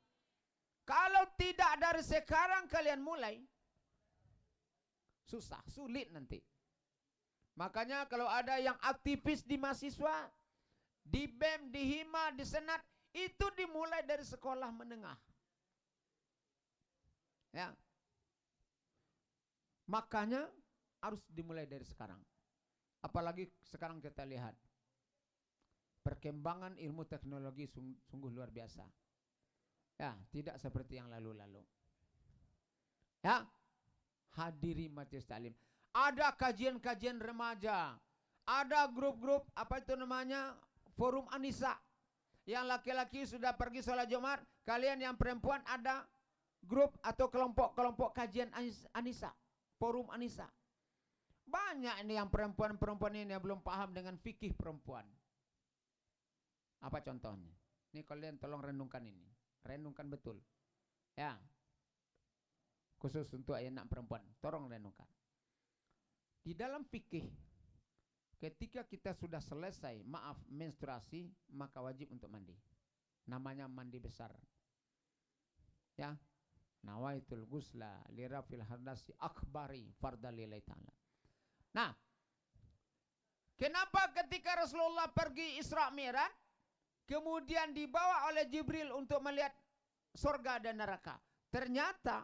Kalau tidak dari sekarang kalian mulai, susah, sulit nanti. Makanya kalau ada yang aktivis di mahasiswa, di BEM, di HIMA, di Senat, itu dimulai dari sekolah menengah. Ya. Makanya harus dimulai dari sekarang. Apalagi sekarang kita lihat perkembangan ilmu teknologi sungguh luar biasa. Ya, tidak seperti yang lalu-lalu. Ya, hadiri majelis taklim. Ada kajian-kajian remaja, ada grup-grup apa itu namanya, forum Anissa. Yang laki-laki sudah pergi sholat Jumat, kalian yang perempuan ada grup atau kelompok-kelompok kajian Anissa, forum Anissa. Banyak ini yang perempuan-perempuan ini yang belum paham dengan fikih perempuan. Apa contohnya? Ini kalian tolong renungkan ini. Renungkan betul. Ya. Khusus untuk anak perempuan. Tolong renungkan. Di dalam fikih, ketika kita sudah selesai, menstruasi, maka wajib untuk mandi. Namanya mandi besar. Ya. Nawaitul ghusla lirafil hadasi akbari fardalillahi ta'ala. Nah, kenapa ketika Rasulullah pergi Isra Mi'raj, kemudian dibawa oleh Jibril untuk melihat surga dan neraka? Ternyata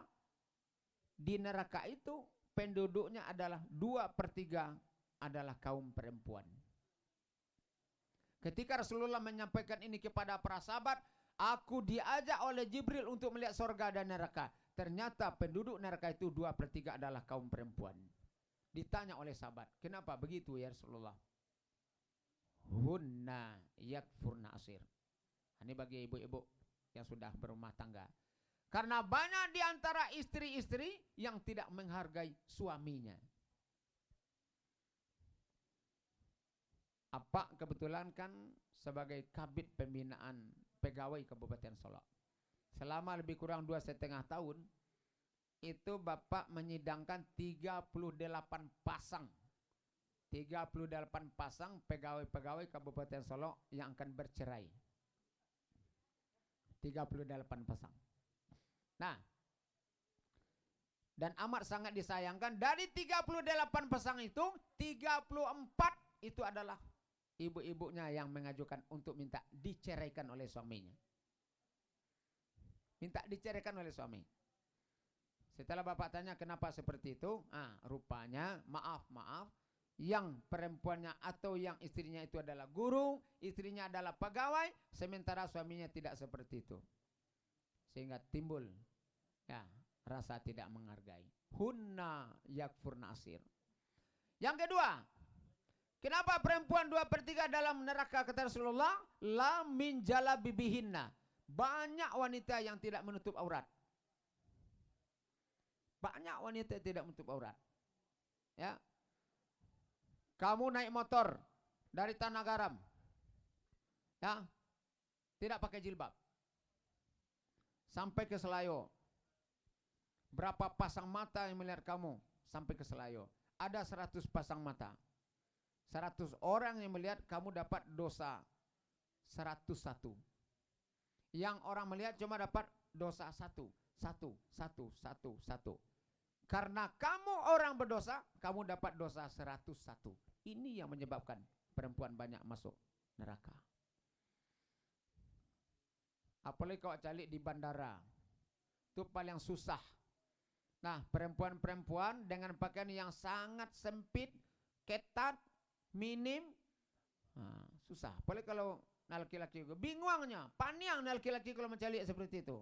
di neraka itu penduduknya adalah 2/3 adalah kaum perempuan. Ketika Rasulullah menyampaikan ini kepada para sahabat, aku diajak oleh Jibril untuk melihat surga dan neraka. Ternyata penduduk neraka itu 2/3 adalah kaum perempuan. Ditanya oleh sahabat, kenapa begitu ya Rasulullah? Hunna yakfurna asir. Ini bagi ibu-ibu yang sudah berumah tangga. Karena banyak di antara istri-istri yang tidak menghargai suaminya. Apa kebetulan kan sebagai kabid pembinaan pegawai Kabupaten Solok. Selama lebih kurang 2,5 tahun, itu Bapak menyidangkan 38 pasang. 38 pasang pegawai-pegawai Kabupaten Solok yang akan bercerai. 38 pasang. Nah, dan amat sangat disayangkan dari 38 pasang itu, 34 itu adalah ibu-ibunya yang mengajukan untuk minta diceraikan oleh suaminya. Minta diceraikan oleh suami. Setelah Bapak tanya kenapa seperti itu, rupanya maaf, yang perempuannya atau yang istrinya itu adalah guru, istrinya adalah pegawai, sementara suaminya tidak seperti itu. Sehingga timbul ya rasa tidak menghargai. Hunna yakfurna asir. Yang kedua, kenapa perempuan 2/3 dalam neraka kata Rasulullah? La min jalabibihinna. Banyak wanita yang tidak menutup aurat. Banyak wanita yang tidak menutup aurat. Ya. Kamu naik motor dari Tanah Garam. Ya. Tidak pakai jilbab. Sampai ke Selayo. Berapa pasang mata yang melihat kamu sampai ke Selayo? Ada 100 pasang mata. 100 orang yang melihat kamu dapat dosa 101. Yang orang melihat cuma dapat dosa 1. Karena kamu orang berdosa, kamu dapat dosa 101. Ini yang menyebabkan perempuan banyak masuk neraka. Apalagi kalau cari di bandara, itu paling susah. Nah, perempuan-perempuan dengan pakaian yang sangat sempit, ketat, minim, susah. Apalagi kalau laki-laki, bingungnya, paniang laki-laki kalau mencari seperti itu.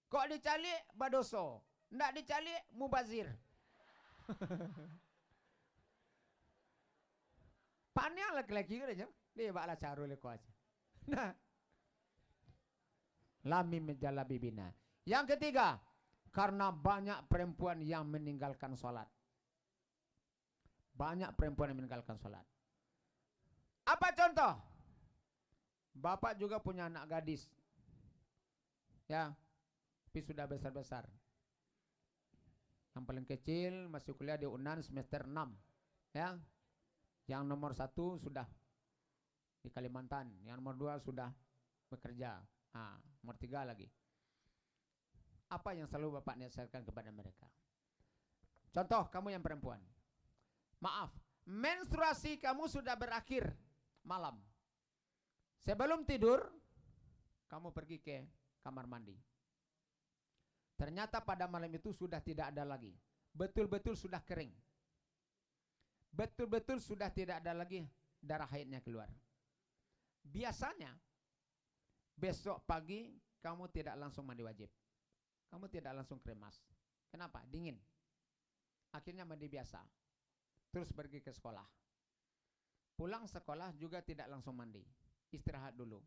Kok dicari badoso, ndak dicari mubazir. Paniang laki-laki kan aja, dia bakal caru leko aja. Nah, lami menjalabi bina. Yang ketiga, karena banyak perempuan yang meninggalkan sholat. Banyak perempuan yang meninggalkan sholat. Apa contoh? Bapak juga punya anak gadis. Ya, tapi sudah besar-besar. Yang paling kecil masih kuliah di UNAN semester 6. Ya. Yang nomor 1 sudah di Kalimantan. Yang nomor 2 sudah bekerja. Nomor 3 lagi. Apa yang selalu Bapak nasihatkan kepada mereka? Contoh, kamu yang perempuan. Maaf, menstruasi kamu sudah berakhir malam. Sebelum tidur, kamu pergi ke kamar mandi. Ternyata pada malam itu sudah tidak ada lagi. Betul-betul sudah kering. Betul-betul sudah tidak ada lagi darah haidnya keluar. Biasanya, besok pagi kamu tidak langsung mandi wajib. Kamu tidak langsung kremas. Kenapa? Dingin. Akhirnya mandi biasa. Terus pergi ke sekolah. Pulang sekolah juga tidak langsung mandi. Istirahat dulu.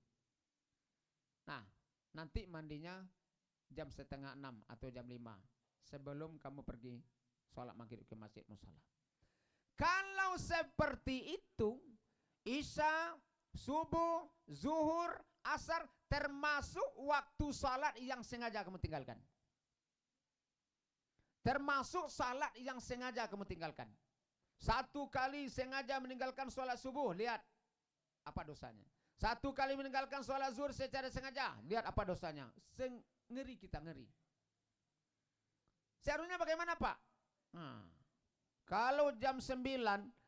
Nah, nanti mandinya jam 5:30 atau jam 5 sebelum kamu pergi sholat maghrib ke masjid musala. Kalau seperti itu, isya, subuh, zuhur, asar termasuk waktu sholat yang sengaja kamu tinggalkan. Termasuk sholat yang sengaja kamu tinggalkan. Satu kali sengaja meninggalkan sholat subuh, lihat apa dosanya. Satu kali meninggalkan sholat zuhur secara sengaja, lihat apa dosanya. Ngeri kita, ngeri. Seharusnya bagaimana, Pak? Kalau jam 9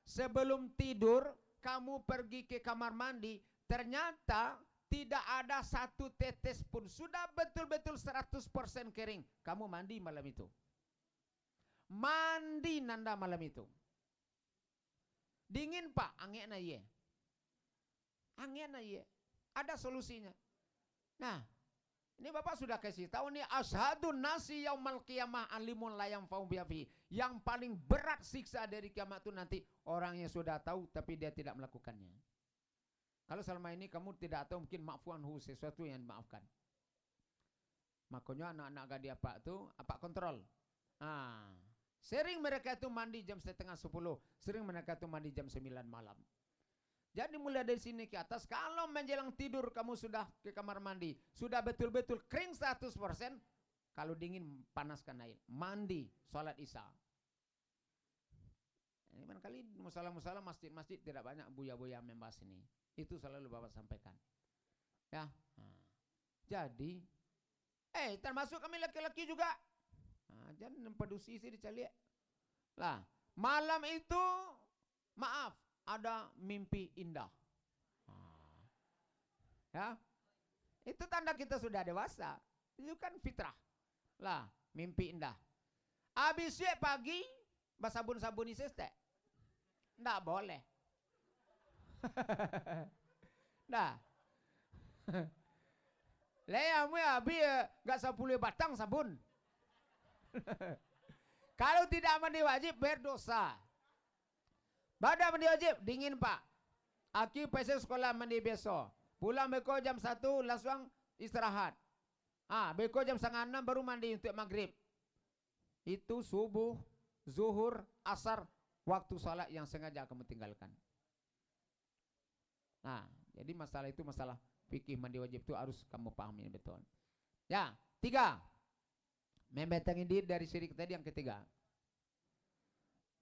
sebelum tidur kamu pergi ke kamar mandi, ternyata tidak ada satu tetes pun, sudah betul-betul 100% kering. Kamu mandi malam itu. Mandi nanda malam itu. Dingin, Pak, angin aja. Angin aja. Ada solusinya. Nah, ini Bapak sudah kasih tahu nih, asyhadun nasi yaumal qiyamah alimun layam faum biafi. Yang paling berat siksa dari kiamat itu nanti orang yang sudah tahu tapi dia tidak melakukannya. Kalau selama ini kamu tidak tahu, mungkin ma'fuanhu, sesuatu yang dimaafkan. Makanya anak-anak gadia Pak itu apa kontrol. Sering mereka itu mandi jam 9:30, sering mereka itu mandi jam 9 malam. Jadi mulai dari sini ke atas, kalau menjelang tidur kamu sudah ke kamar mandi, sudah betul-betul kering 100%, kalau dingin panaskan air, mandi, sholat isya. Ini barangkali musola-musola, masjid-masjid tidak banyak buya-buya membahas ini. Itu selalu Bapak sampaikan. Ya. Jadi, termasuk kami laki-laki juga. Jangan pedusi sih dicari. Lah, malam itu, maaf, ada mimpi indah. Ya, itu tanda kita sudah dewasa. Itu kan fitrah. Lah, mimpi indah. Habis pagi, basabun-sabun iseste. Nggak boleh. Nah. Leamu habis nggak 10 batang sabun. Kalau tidak mandi wajib berdosa. Pada mandi wajib dingin, Pak. Aki pesek sekolah mandi besok. Pulang beko jam 1 langsung istirahat. Beko jam 5:30 baru mandi untuk maghrib. Itu subuh, zuhur, asar, waktu salat yang sengaja kamu tinggalkan. Nah, jadi masalah itu masalah fikih mandi wajib itu harus kamu pahami betul. Ya, 3. Membentengi diri dari syirik tadi yang ketiga.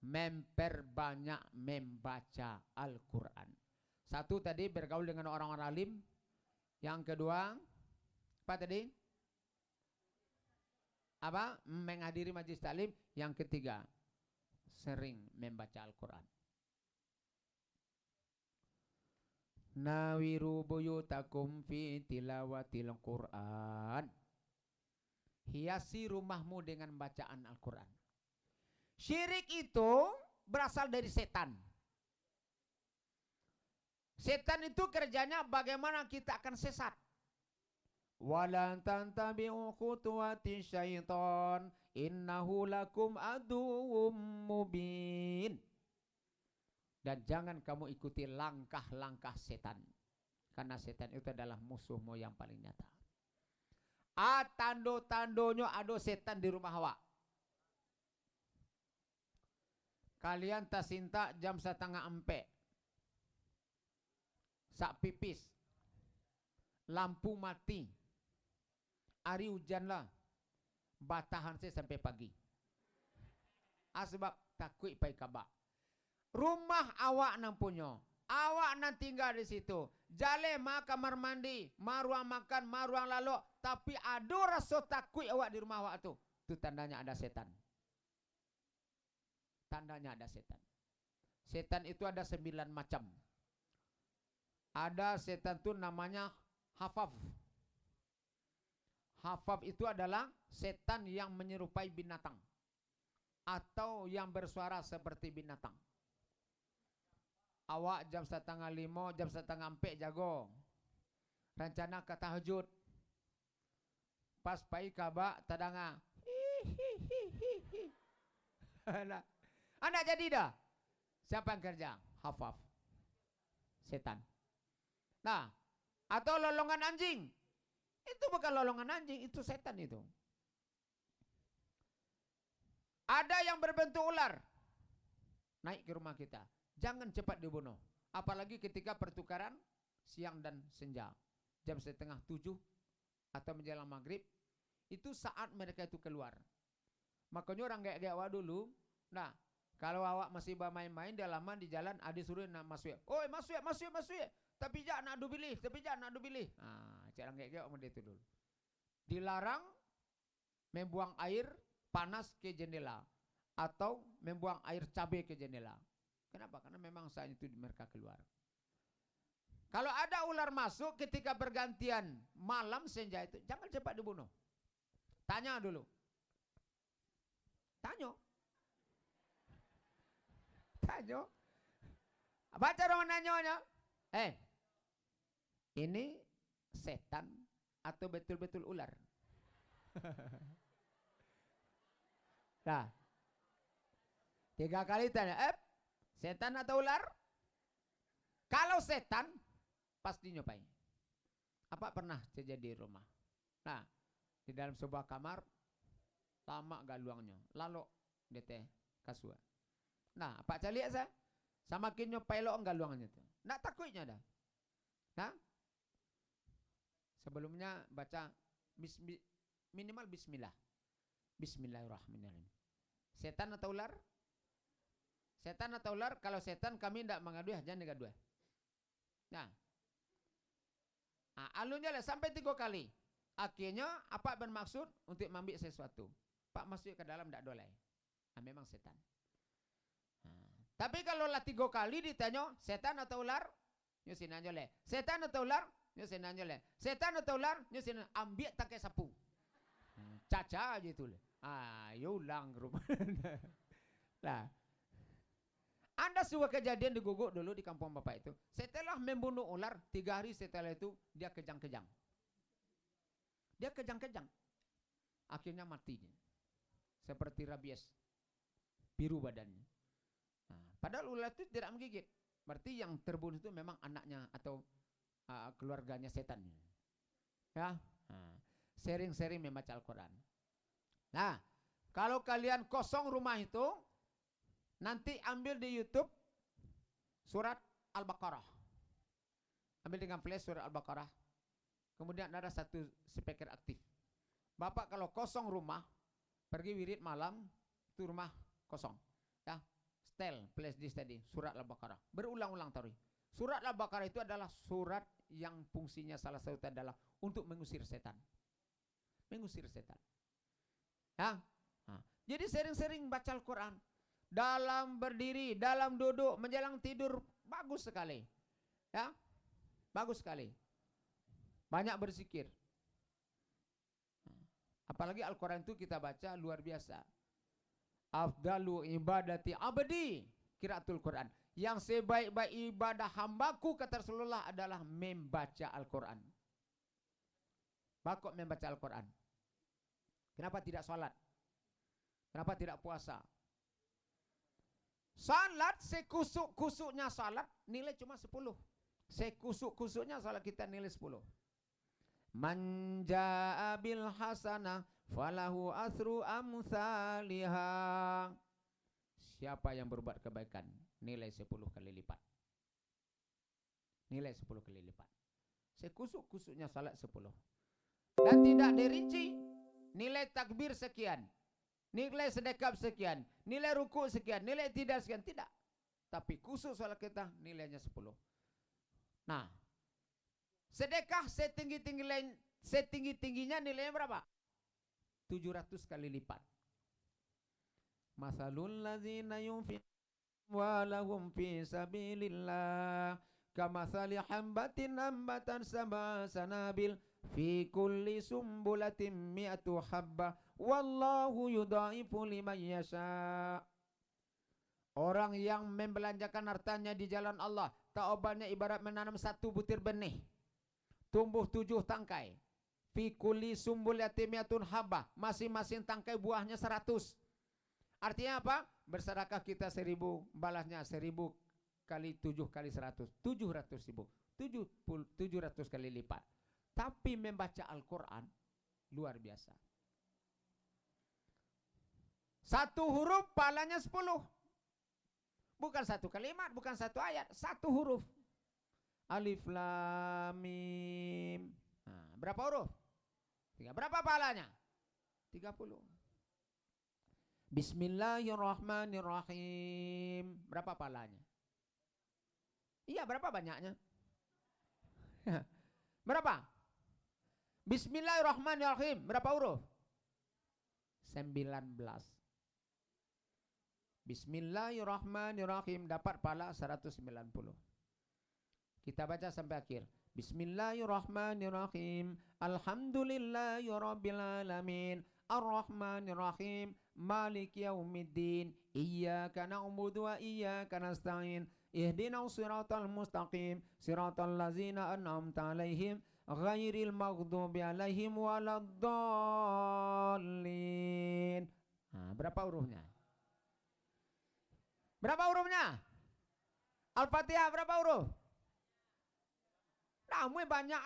Memperbanyak membaca Al-Quran. 1 tadi bergaul dengan orang-orang alim. Yang kedua, apa tadi? Apa? Menghadiri majlis taklim. Yang ketiga, sering membaca Al-Quran. Nawiru buyutakum fi tilawatil Quran. Hiasi rumahmu dengan bacaan Al-Quran. Syirik itu berasal dari setan. Setan itu kerjanya bagaimana kita akan sesat. Walan tantabi'u khutuwati syaitan innahu lakum aduwwum mubin. Dan jangan kamu ikuti langkah-langkah setan. Karena setan itu adalah musuhmu yang paling nyata. Tando-tandonya ada setan di rumah awak. Kalian tasinta jam 3:30. Sak pipis. Lampu mati. Hari hujan lah. Batahan saya sampai pagi. Sebab takut pai kabak. Rumah awak nang punya. Awak nang tinggal di situ. Jale ma kamar mandi, ma ruang makan, ma ruang lalu, tapi ada rasa takut awak di rumah awak tu. Itu tandanya ada setan. Tandanya ada setan. Setan itu ada 9 macam. Ada setan itu namanya hafaf. Hafaf itu adalah setan yang menyerupai binatang atau yang bersuara seperti binatang. Awak jam 4:30, jam 4:30 jago. Rencana ke tahajud. Pas pai kaba tadanga. Anda jadi dah. Siapa yang kerja? Hafaf. Setan. Nah, atau lolongan anjing. Itu bukan lolongan anjing, itu setan itu. Ada yang berbentuk ular. Naik ke rumah kita. Jangan cepat dibunuh. Apalagi ketika pertukaran siang dan senja. Jam 6:30 atau menjelang maghrib. Itu saat mereka itu keluar. Makanya orang kayak awak dulu. Nah, kalau awak masih bermain-main di halaman di jalan, ada suruh nak masuk. Oi, masuk ya. Tapi jangan nak adu bilih. Nah, cara kayak awak itu dulu. Dilarang membuang air panas ke jendela atau membuang air cabai ke jendela. Kenapa? Karena memang saat itu mereka keluar. Kalau ada ular masuk ketika pergantian malam senja itu, jangan cepat dibunuh. Tanya dulu. Tanya. Baca dong nanya. Ini setan atau betul-betul ular? Nah, 3 kali tanya, setan atau ular? Kalau setan, pasti nyobain. Apa pernah terjadi di rumah? Nah, di dalam sebuah kamar, lama galuangnya, lalu DT kasua. Nah, apa caliak saya? Sama kinyo pailo ang galuangannya itu. Nak takutnya dah. Nah, sebelumnya baca minimal bismillah. Bismillahirrahmanirrahim. Setan atau ular? Setan atau ular? Kalau setan kami tidak mengadu, jangan digadu. Nah, alunnya lah sampai 3 kali. Akhirnya apa bermaksud untuk mengambil sesuatu? Pak masuk ke dalam tidak boleh. Memang setan. Tapi kalau lah 3 kali ditanya setan atau ular, nyusin aja le. Setan atau ular, nyusin aja le. Setan atau ular, nyusin ambil pakai sapu. Caca aja itu le. Ayo ulang rumah. Lah, Anda sebuah kejadian di Guguk dulu di kampung bapak itu. Setelah membunuh ular, 3 hari setelah itu dia kejang-kejang. Akhirnya mati. Seperti rabies. Biru badannya. Padahal ular itu tidak menggigit. Berarti yang terbunuh itu memang anaknya atau keluarganya setan. Ya. Sering-sering membaca Al-Quran. Nah, kalau kalian kosong rumah itu, nanti ambil di YouTube surat Al-Baqarah. Ambil dengan flash surat Al-Baqarah. Kemudian ada satu speaker aktif. Bapak kalau kosong rumah, pergi wirid malam, itu rumah kosong. Ya, setel flash disk tadi, surat Al-Baqarah. Berulang-ulang taruh. Surat Al-Baqarah itu adalah surat yang fungsinya salah satu adalah untuk mengusir setan. Mengusir setan. Ya. Jadi sering-sering baca Al-Quran. Dalam berdiri, dalam duduk, menjelang tidur, bagus sekali. Ya, bagus sekali. Banyak berzikir. Apalagi Al-Quran itu kita baca luar biasa. Afdalu ibadati abdi qiraatul Quran. Yang sebaik-baik ibadah hambaku kata Rasulullah adalah membaca Al-Quran. Bakok membaca Al-Quran. Kenapa tidak salat? Kenapa tidak puasa? Salat sekusuk-kusuknya salat nilai cuma 10. Sekusuk-kusuknya salat kita nilai 10. Man jaa bil hasanah falahu asru amsalihha. Siapa yang berbuat kebaikan nilai 10 kali lipat. Nilai 10 kali lipat. Sekusuk-kusuknya salat 10. Dan tidak dirinci nilai takbir sekian, nilai sedekap sekian, nilai ruku sekian, nilai tidak sekian, tidak. Tapi khusus salat kita nilainya 10. Nah, sedekah setinggi-tingginya nilainya berapa? 700 kali lipat. Masalul ladzina yunfiquna walahum fi sabilillah kamathali hambatin ambatan sab'a sanabil fi kulli sumbulatin mi'atu habba wallahu yudhaifu liman yasha. Orang yang membelanjakan hartanya di jalan Allah, taubatnya ibarat menanam satu butir benih, tumbuh 7 tangkai. Fi kulli sumbulatin mi'atun habba, masing-masing tangkai buahnya 100. Artinya apa? Bersedekah kita 1000, balasnya 1000 kali 7 kali 100, 700.000, 700 kali lipat. Tapi membaca Al-Quran luar biasa. Satu huruf pahalanya 10. Bukan satu kalimat, bukan satu ayat, satu huruf. Alif lam mim. Nah, berapa huruf? 3. Berapa pahalanya? 30. Bismillahirrahmanirrahim. Berapa pahalanya? Iya, berapa banyaknya? Berapa? Bismillahirrahmanirrahim. Berapa huruf? 19. Bismillahirrahmanirrahim. Dapat pahala 190. Kita baca sampai akhir. Bismillahirrahmanirrahim. Alhamdulillahirabbil alamin. Ar-Rahmanirrahim. Malik yaumiddin. Iyyaka na'budu wa iyyaka nasta'in. Ihdinas siratal mustaqim. Siratal ladzina an'amta 'alaihim ghairil maghdubi 'alaihim waladdallin. Nah, berapa hurufnya? Berapa hurufnya? Al-Fatihah berapa huruf? Namanya banyak.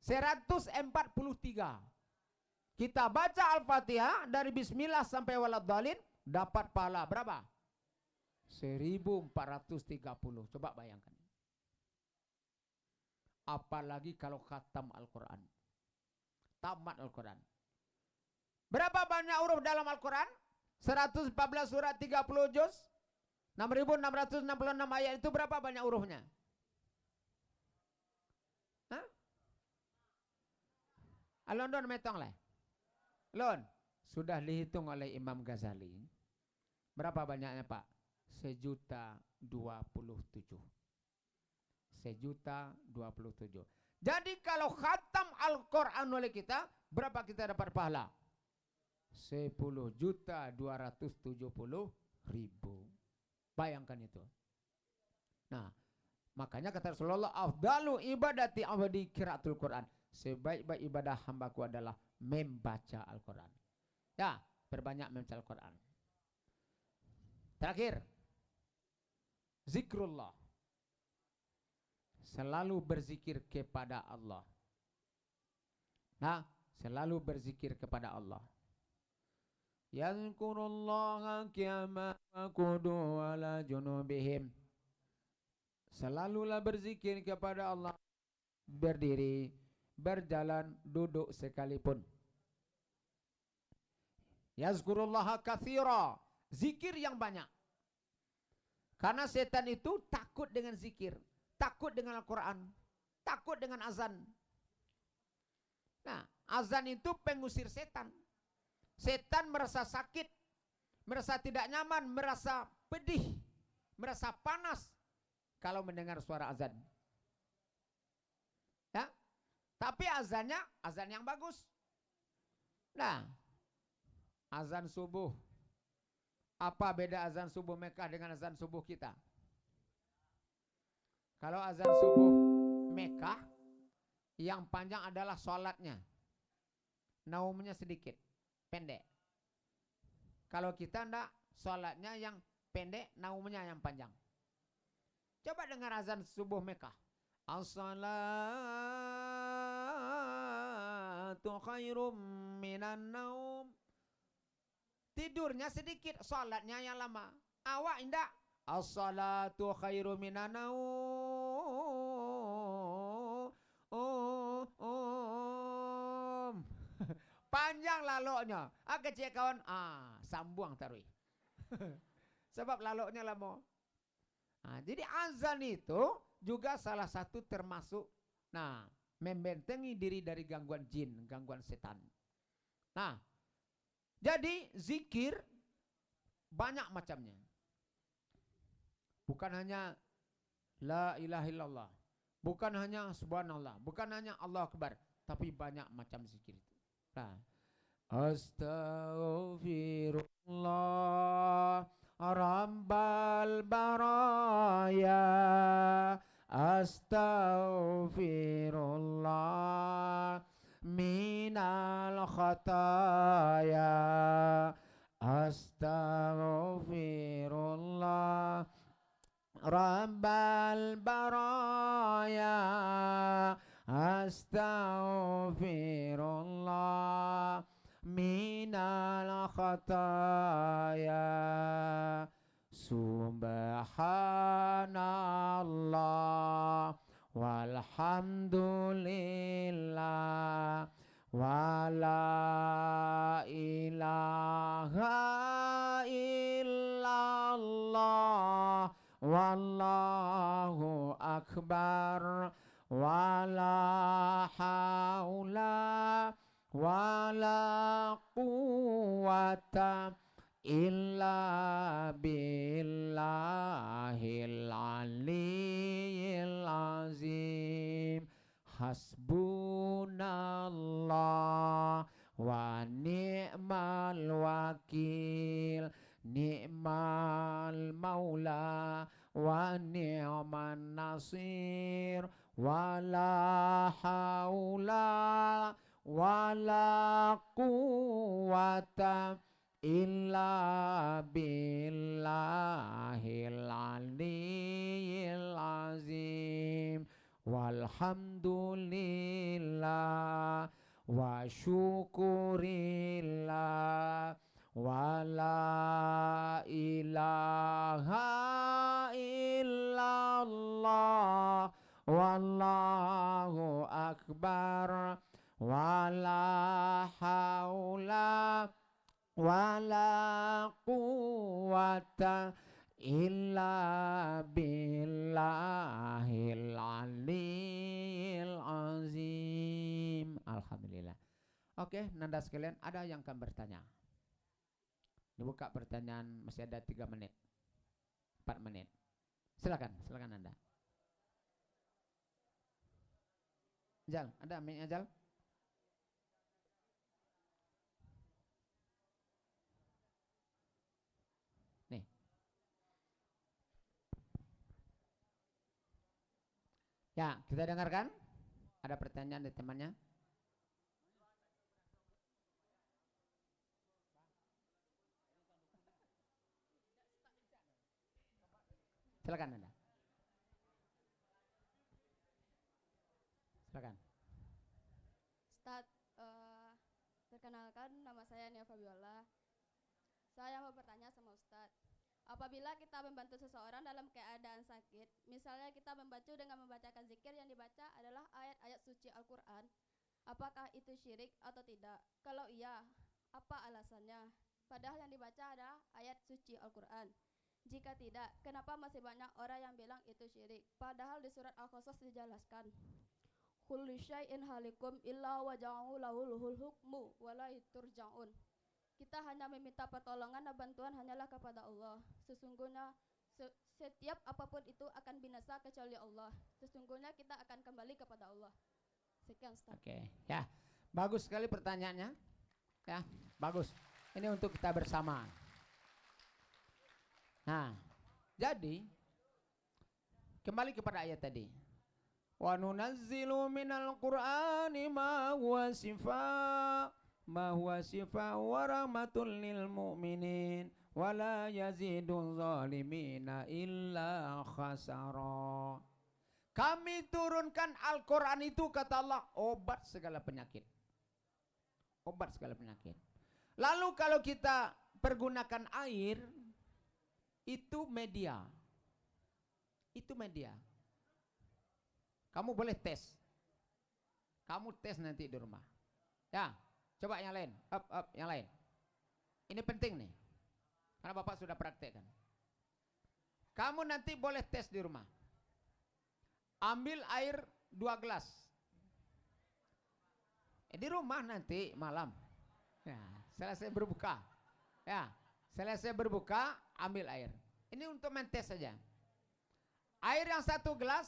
143. Kita baca Al-Fatihah dari Bismillah sampai waladdallin, dapat pahala berapa? 1430. Coba bayangkan. Apalagi kalau khatam Al-Quran, tamat Al-Quran. Berapa banyak huruf dalam Al-Quran? 114 surat 30 juz, 6666 ayat, itu berapa banyak hurufnya? Hah? Alon metong lah. Lon, sudah dihitung oleh Imam Ghazali. Berapa banyaknya Pak? 1.027. 1.027. Jadi kalau khatam Al-Quran oleh kita, berapa kita dapat pahala? 10.270.000. Bayangkan itu. Nah, makanya kata Rasulullah, afdalu ibadati abadi qiraatul Quran. Sebaik-baik ibadah hambaku adalah membaca Al-Quran. Ya, perbanyak membaca Al-Quran. Terakhir, zikrullah. Selalu berzikir kepada Allah. Nah, selalu berzikir kepada Allah. Yazkurullaha qiyaman wa qu'udan wa ala junubihim. Selalulah berzikir kepada Allah, berdiri, berjalan, duduk sekalipun. Yazkurullaha katsira, zikir yang banyak. Karena setan itu takut dengan zikir, takut dengan Al-Quran, takut dengan azan. Nah, azan itu pengusir setan. Setan merasa sakit, merasa tidak nyaman, merasa pedih, merasa panas kalau mendengar suara azan. Ya, tapi azannya azan yang bagus. Nah, azan subuh. Apa beda azan subuh Mekah dengan azan subuh kita? Kalau azan subuh Mekah, yang panjang adalah sholatnya, naumnya sedikit, pendek. Kalau kita enggak, sholatnya yang pendek, naumnya yang panjang. Coba dengar azan subuh Mekah. As-salatu khairum minan naum. Tidurnya sedikit, sholatnya yang lama. Awak enggak. As-salatu khairum minan naum. Panjang laloknya. Kecil kawan, sambuang tarui. Sebab laloknya lama. Jadi azan itu juga salah satu termasuk, membentengi diri dari gangguan jin, gangguan setan. Nah, jadi zikir banyak macamnya. Bukan hanya la ilaha illallah, bukan hanya subhanallah, bukan hanya Allah akbar, tapi banyak macam zikir itu. Nah, astaghfirullah rabbal baraya, astaghfirullah minal khataya, astaghfirullah rabbal baraya, astaghfirullah minal khataya, subhanallah walhamdulillah wala ilaha illallah wallahu akbar wala haula wala quwata illa billahil aliyyil azim. Hasbunallah wa ni'mal wakil, ni'mal maula wa ni'man nasir, wala haula wala quwata illa billahil aliyyil azim. Walhamdulillah wa syukurillah wa la ilaha illallah wallahu akbar wala haula wala quwata illa billahil aliyyil azim. Alhamdulillah. Oke, Nanda sekalian, ada yang akan bertanya? Dibuka pertanyaan, masih ada 3 menit 4 menit. Silakan Nanda. Jal, ada mic-nya Jal? Nih. Ya, kita dengarkan. Ada pertanyaan dari temannya? Silakan Anda. Silakan. Ustaz, perkenalkan nama saya Nia Fabiola. Saya mau bertanya sama Ustaz. Apabila kita membantu seseorang dalam keadaan sakit, misalnya kita membantu dengan membacakan zikir yang dibaca adalah ayat-ayat suci Al-Quran, apakah itu syirik atau tidak? Kalau iya, apa alasannya? Padahal yang dibaca adalah ayat suci Al-Quran. Jika tidak, kenapa masih banyak orang yang bilang itu syirik? Padahal di surat Al-Qasas dijelaskan, kullu syai'in halikum illa waja'u lahul hukmu wala turja'un. Kita hanya meminta pertolongan dan bantuan hanyalah kepada Allah. Sesungguhnya setiap apapun itu akan binasa kecuali Allah. Sesungguhnya kita akan kembali kepada Allah. Sekian Ustaz. Oke, ya. Bagus sekali pertanyaannya. Ya, bagus. Ini untuk kita bersama. Nah, jadi kembali kepada ayat tadi. Wa nunazzilu minal Qur'ani ma huwa shifa wa rahmatul lil mu'minin wa la yazidul zalimina illa khasara. Kami turunkan Al-Quran itu, kata Allah, obat segala penyakit. Obat segala penyakit. Lalu kalau kita pergunakan air, itu media. Itu media. Kamu boleh tes. Kamu tes nanti di rumah. Ya, coba yang lain. Up, yang lain. Ini penting nih. Karena Bapak sudah praktekkan. Kamu nanti boleh tes di rumah. Ambil air 2 gelas. Di rumah nanti malam. Ya, selesai berbuka. Ya, selesai berbuka, ambil air. Ini untuk mentes saja. Air yang 1 gelas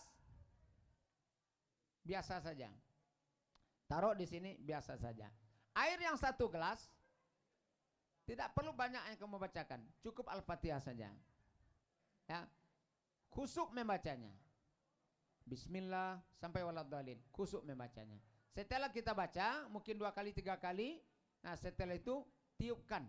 biasa saja. Taruh di sini biasa saja. Air yang 1 gelas tidak perlu banyak yang kamu bacakan, cukup Al-Fatihah saja. Ya. Khusyuk membacanya. Bismillah sampai waladhdallin, khusyuk membacanya. Setelah kita baca mungkin 2 kali 3 kali, nah setelah itu tiupkan.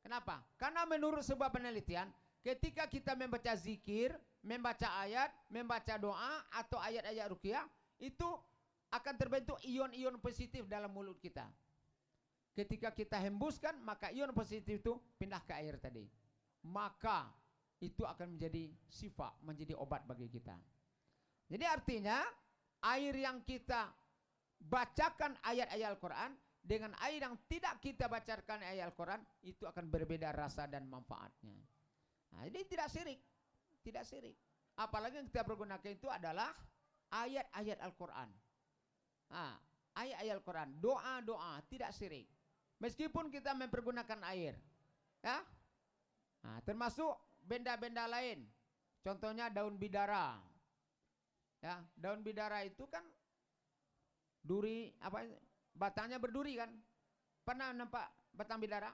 Kenapa? Karena menurut sebuah penelitian, ketika kita membaca zikir, membaca ayat, membaca doa atau ayat-ayat ruqyah, itu akan terbentuk ion-ion positif dalam mulut kita. Ketika kita hembuskan, maka ion positif itu pindah ke air tadi. Maka itu akan menjadi syifa, menjadi obat bagi kita. Jadi artinya air yang kita bacakan ayat-ayat Al-Quran dengan air yang tidak kita bacakan ayat Al-Quran, itu akan berbeda rasa dan manfaatnya. Nah, jadi tidak syirik, tidak syirik. Apalagi yang kita pergunakan itu adalah ayat-ayat Al-Quran. Nah, ayat-ayat Al-Quran, doa-doa, tidak syirik. Meskipun kita mempergunakan air, ya, nah, termasuk benda-benda lain. Contohnya daun bidara. Ya, daun bidara itu kan duri, apa, batangnya berduri kan? Pernah nampak batang bidara?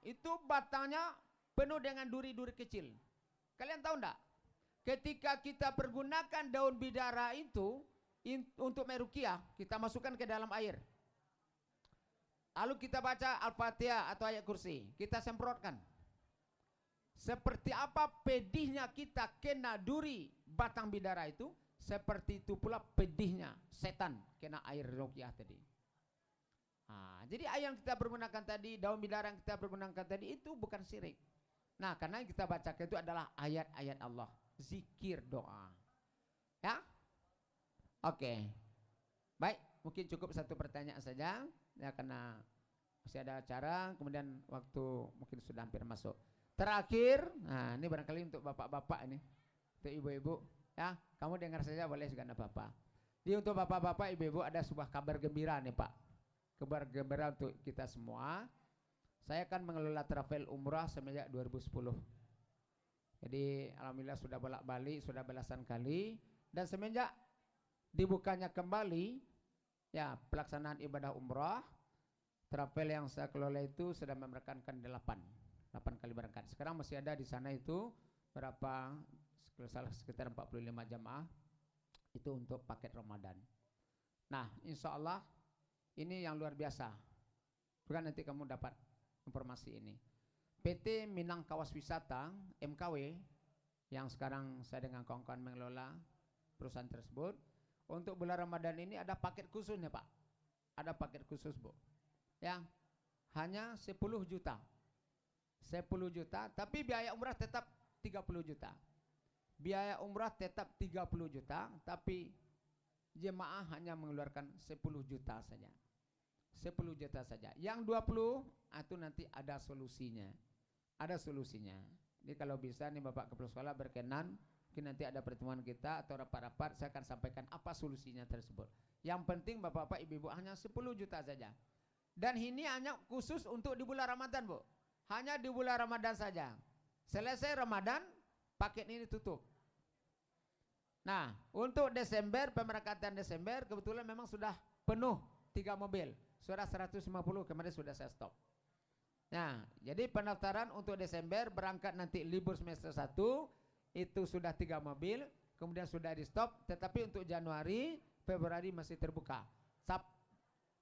Itu batangnya penuh dengan duri-duri kecil. Kalian tahu enggak? Ketika kita pergunakan daun bidara itu untuk meruqyah, kita masukkan ke dalam air. Lalu kita baca Al-Fatihah atau ayat kursi, kita semprotkan. Seperti apa pedihnya kita kena duri batang bidara itu, seperti itu pula pedihnya setan kena air ruqyah tadi. Jadi air yang kita pergunakan tadi, daun bidara yang kita pergunakan tadi itu bukan syirik. Nah, karena yang kita bacakan itu adalah ayat-ayat Allah, zikir, doa. Ya? Oke. Baik, mungkin cukup 1 pertanyaan saja ya, karena masih ada acara, kemudian waktu mungkin sudah hampir masuk. Terakhir, nah ini barangkali untuk bapak-bapak ini, untuk ibu-ibu, ya, kamu dengar saja boleh juga anak bapak. Jadi untuk bapak-bapak, ibu-ibu ada sebuah kabar gembira nih Pak, kabar gembira untuk kita semua. Saya kan mengelola travel umrah semenjak 2010. Jadi alhamdulillah sudah bolak-balik, sudah belasan kali, dan semenjak dibukanya kembali, ya, pelaksanaan ibadah umrah, travel yang saya kelola itu sudah memerankan 8 kali berangkat. Sekarang masih ada di sana itu berapa, sekitar 45 jamaah itu untuk paket Ramadan. Nah, insya Allah ini yang luar biasa. Bukan nanti kamu dapat informasi ini. PT Minang Kawas Wisata MKW yang sekarang saya dengan kawan-kawan mengelola perusahaan tersebut, untuk bulan Ramadan ini ada paket khususnya Pak. Ada paket khusus Bu. Ya, hanya 10 juta. 10 juta, tapi biaya umrah tetap 30 juta. Biaya umrah tetap 30 juta, tapi jemaah hanya mengeluarkan 10 juta saja. 10 juta saja. Yang 20 itu nanti ada solusinya. Ada solusinya. Jadi kalau bisa nih Bapak Kepala Sekolah berkenan, mungkin nanti ada pertemuan kita atau rapat-rapat, saya akan sampaikan apa solusinya tersebut. Yang penting Bapak-bapak, Ibu-ibu hanya 10 juta saja. Dan ini hanya khusus untuk di bulan Ramadan, Bu. Hanya di bulan Ramadan saja. Selesai Ramadan, paket ini tutup. Nah, untuk Desember, pemberangkatan Desember, kebetulan memang sudah penuh 3 mobil. Sudah 150, kemarin sudah saya stop. Nah, jadi pendaftaran untuk Desember, berangkat nanti libur semester 1, itu sudah 3 mobil, kemudian sudah di stop. Tetapi untuk Januari, Februari masih terbuka.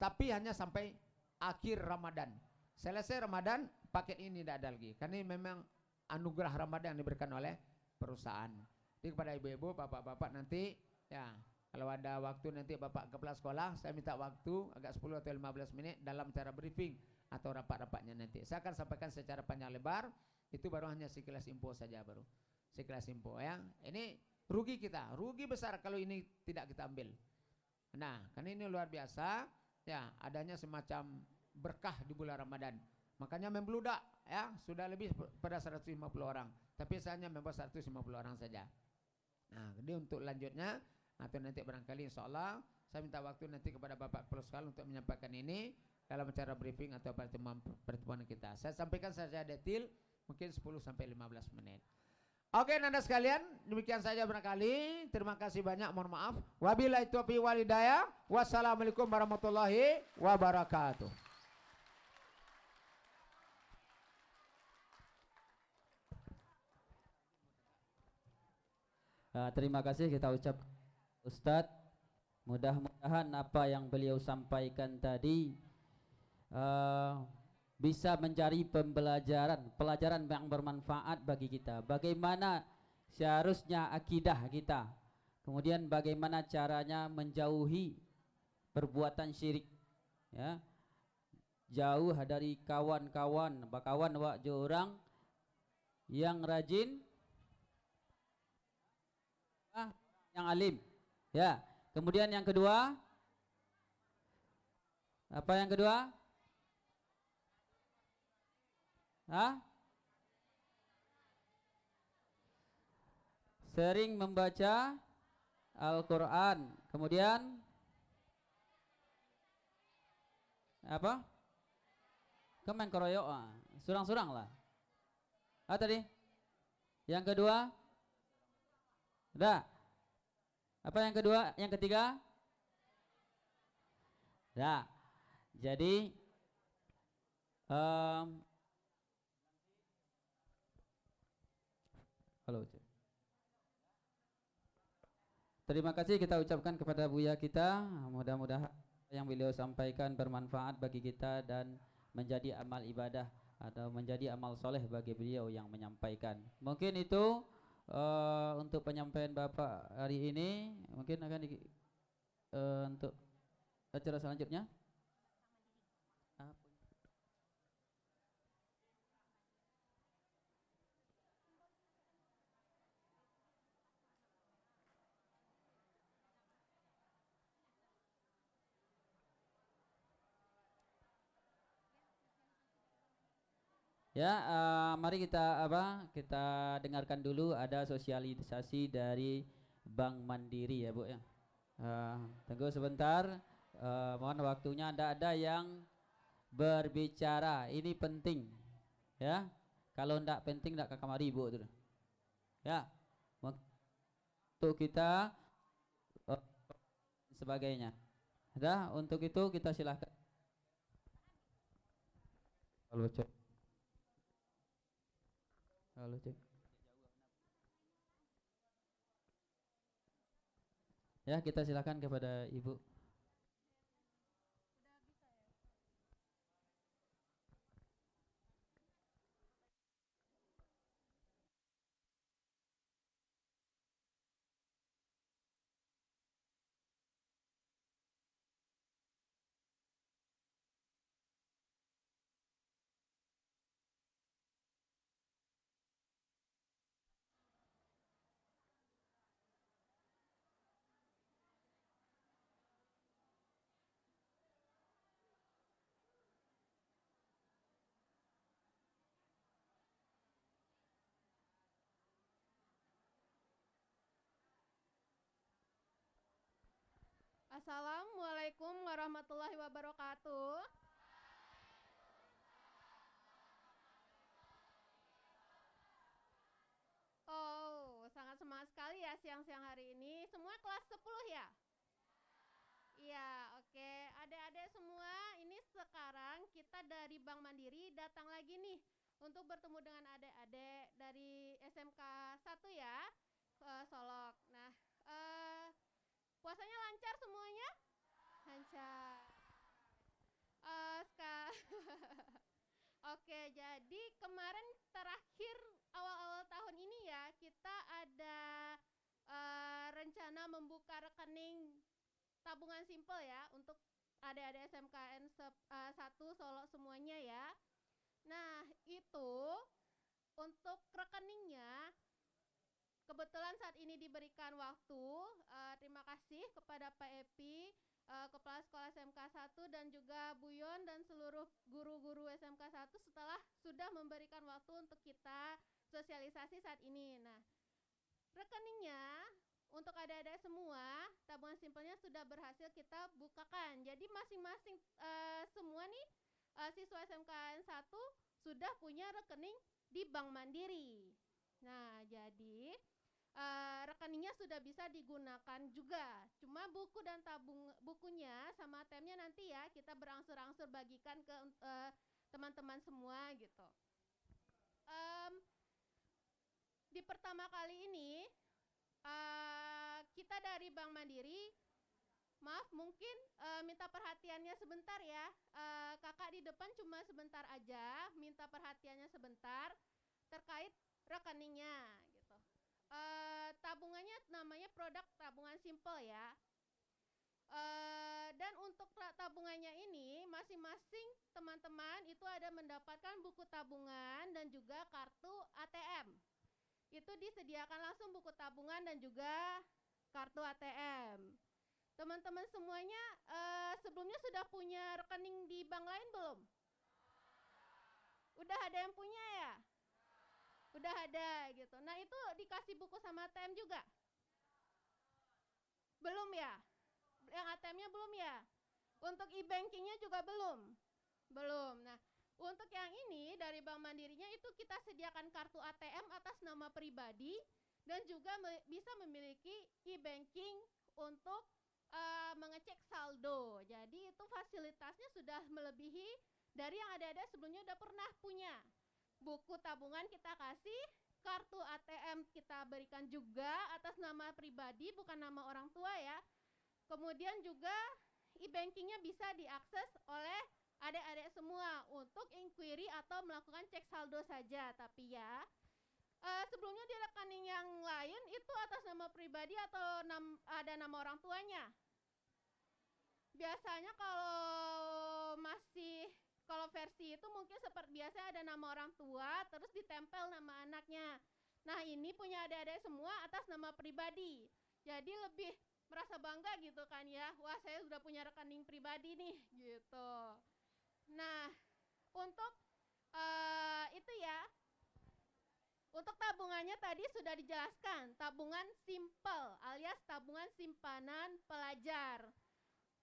Tapi hanya sampai akhir Ramadan. Selesai Ramadan, paket ini tidak ada lagi. Karena ini memang anugerah Ramadan yang diberikan oleh perusahaan. Jadi kepada ibu-ibu, bapak-bapak nanti, ya, kalau ada waktu nanti Bapak Kepala Sekolah, saya minta waktu agak 10 atau 15 menit dalam cara briefing atau rapat-rapatnya nanti. Saya akan sampaikan secara panjang lebar, itu baru hanya sekilas info saja baru. Sekilas info ya. Ini rugi kita, rugi besar kalau ini tidak kita ambil. Nah, karena ini luar biasa, ya, adanya semacam berkah di bulan Ramadan. Makanya membludak, ya, sudah lebih pada 150 orang. Tapi saya hanya membawa 150 orang saja. Nah, jadi untuk lanjutnya atau nanti barangkali insya Allah saya minta waktu nanti kepada Bapak Kepala Sekolah untuk menyampaikan ini dalam acara briefing atau pertemuan kita. Saya sampaikan saja detail mungkin 10 sampai 15 menit. Oke, Nanda sekalian, demikian saja barangkali. Terima kasih banyak, mohon maaf. Wabillahi taufiq wal hidayah. Wassalamualaikum warahmatullahi wabarakatuh. Terima kasih kita ucap Ustadz. Mudah-mudahan apa yang beliau sampaikan tadi bisa menjadi pelajaran yang bermanfaat bagi kita. Bagaimana seharusnya akidah kita, kemudian bagaimana caranya menjauhi perbuatan syirik, ya, jauh dari kawan-kawan, bakawan wak orang yang rajin, yang alim, ya. Kemudian yang kedua, apa yang kedua? Sering membaca Al-Quran. Kemudian apa? Kemen koroyo, surang-surang lah. Tadi yang kedua, udah. Apa yang kedua? Yang ketiga? Nah, jadi halo. Terima kasih kita ucapkan kepada Buya kita. Mudah-mudahan yang beliau sampaikan bermanfaat bagi kita dan menjadi amal ibadah atau menjadi amal soleh bagi beliau yang menyampaikan. Mungkin itu untuk penyampaian Bapak hari ini. Mungkin akan untuk acara selanjutnya. Ya, mari kita dengarkan dulu ada sosialisasi dari Bank Mandiri ya Bu ya. Tunggu sebentar, mohon waktunya. Ada yang berbicara, ini penting ya. Kalau ndak penting ndak ke kamari Bu tuh. Ya, untuk kita sebagainya. Untuk itu kita silahkan. Halo cek. Halo cek. Ya, kita silakan kepada Ibu. Assalamualaikum warahmatullahi wabarakatuh. Oh, sangat semangat sekali ya siang-siang hari ini. Semua kelas 10 ya? Iya, oke. Adik-adik semua, ini sekarang kita dari Bank Mandiri datang lagi nih untuk bertemu dengan adik-adik dari SMK 1 ya, Solok. Nah, puasanya lancar semuanya? Lancar. Oke, jadi kemarin terakhir awal-awal tahun ini ya, kita ada rencana membuka rekening tabungan simpel ya untuk adik-adik SMKN 1 Solo semuanya ya. Nah, itu untuk rekeningnya kebetulan saat ini diberikan waktu. Terima kasih kepada Pak Epi, Kepala Sekolah SMK 1 dan juga Bu Yon dan seluruh guru-guru SMK 1 setelah sudah memberikan waktu untuk kita sosialisasi saat ini. Nah, rekeningnya untuk adik-adik semua, tabungan simpelnya sudah berhasil kita bukakan. Jadi masing-masing semua nih siswa SMKN 1 sudah punya rekening di Bank Mandiri. Nah, jadi rekeningnya sudah bisa digunakan juga. Cuma buku dan bukunya sama ATM-nya nanti ya kita berangsur-angsur bagikan ke teman-teman semua gitu. Di pertama kali ini kita dari Bank Mandiri, maaf mungkin minta perhatiannya sebentar ya. Kakak di depan cuma sebentar aja, minta perhatiannya sebentar terkait rekeningnya gitu. Tabungannya namanya produk tabungan simple ya. Dan untuk tabungannya ini masing-masing teman-teman itu ada mendapatkan buku tabungan dan juga kartu ATM. Itu disediakan langsung buku tabungan dan juga kartu ATM. Teman-teman semuanya sebelumnya sudah punya rekening di bank lain belum? Udah ada yang punya ya? Udah ada gitu. Nah itu dikasih buku sama ATM juga? Belum ya? Yang ATM-nya belum ya? Untuk e-bankingnya juga belum? Belum. Nah untuk yang ini dari Bank Mandirinya itu kita sediakan kartu ATM atas nama pribadi dan juga bisa memiliki e-banking untuk mengecek saldo. Jadi itu fasilitasnya sudah melebihi dari yang ada-ada sebelumnya udah pernah punya. Buku tabungan kita kasih, kartu ATM kita berikan juga atas nama pribadi bukan nama orang tua ya. Kemudian juga e-bankingnya bisa diakses oleh adik-adik semua untuk inquiry atau melakukan cek saldo saja. Tapi ya sebelumnya di rekening yang lain itu atas nama pribadi atau ada nama orang tuanya. Biasanya kalau versi itu mungkin seperti biasa ada nama orang tua terus ditempel nama anaknya. Nah ini punya adik-adik semua atas nama pribadi. Jadi lebih merasa bangga gitu kan ya. Wah saya sudah punya rekening pribadi nih gitu. Nah untuk itu ya. Untuk tabungannya tadi sudah dijelaskan. Tabungan simple alias tabungan simpanan pelajar.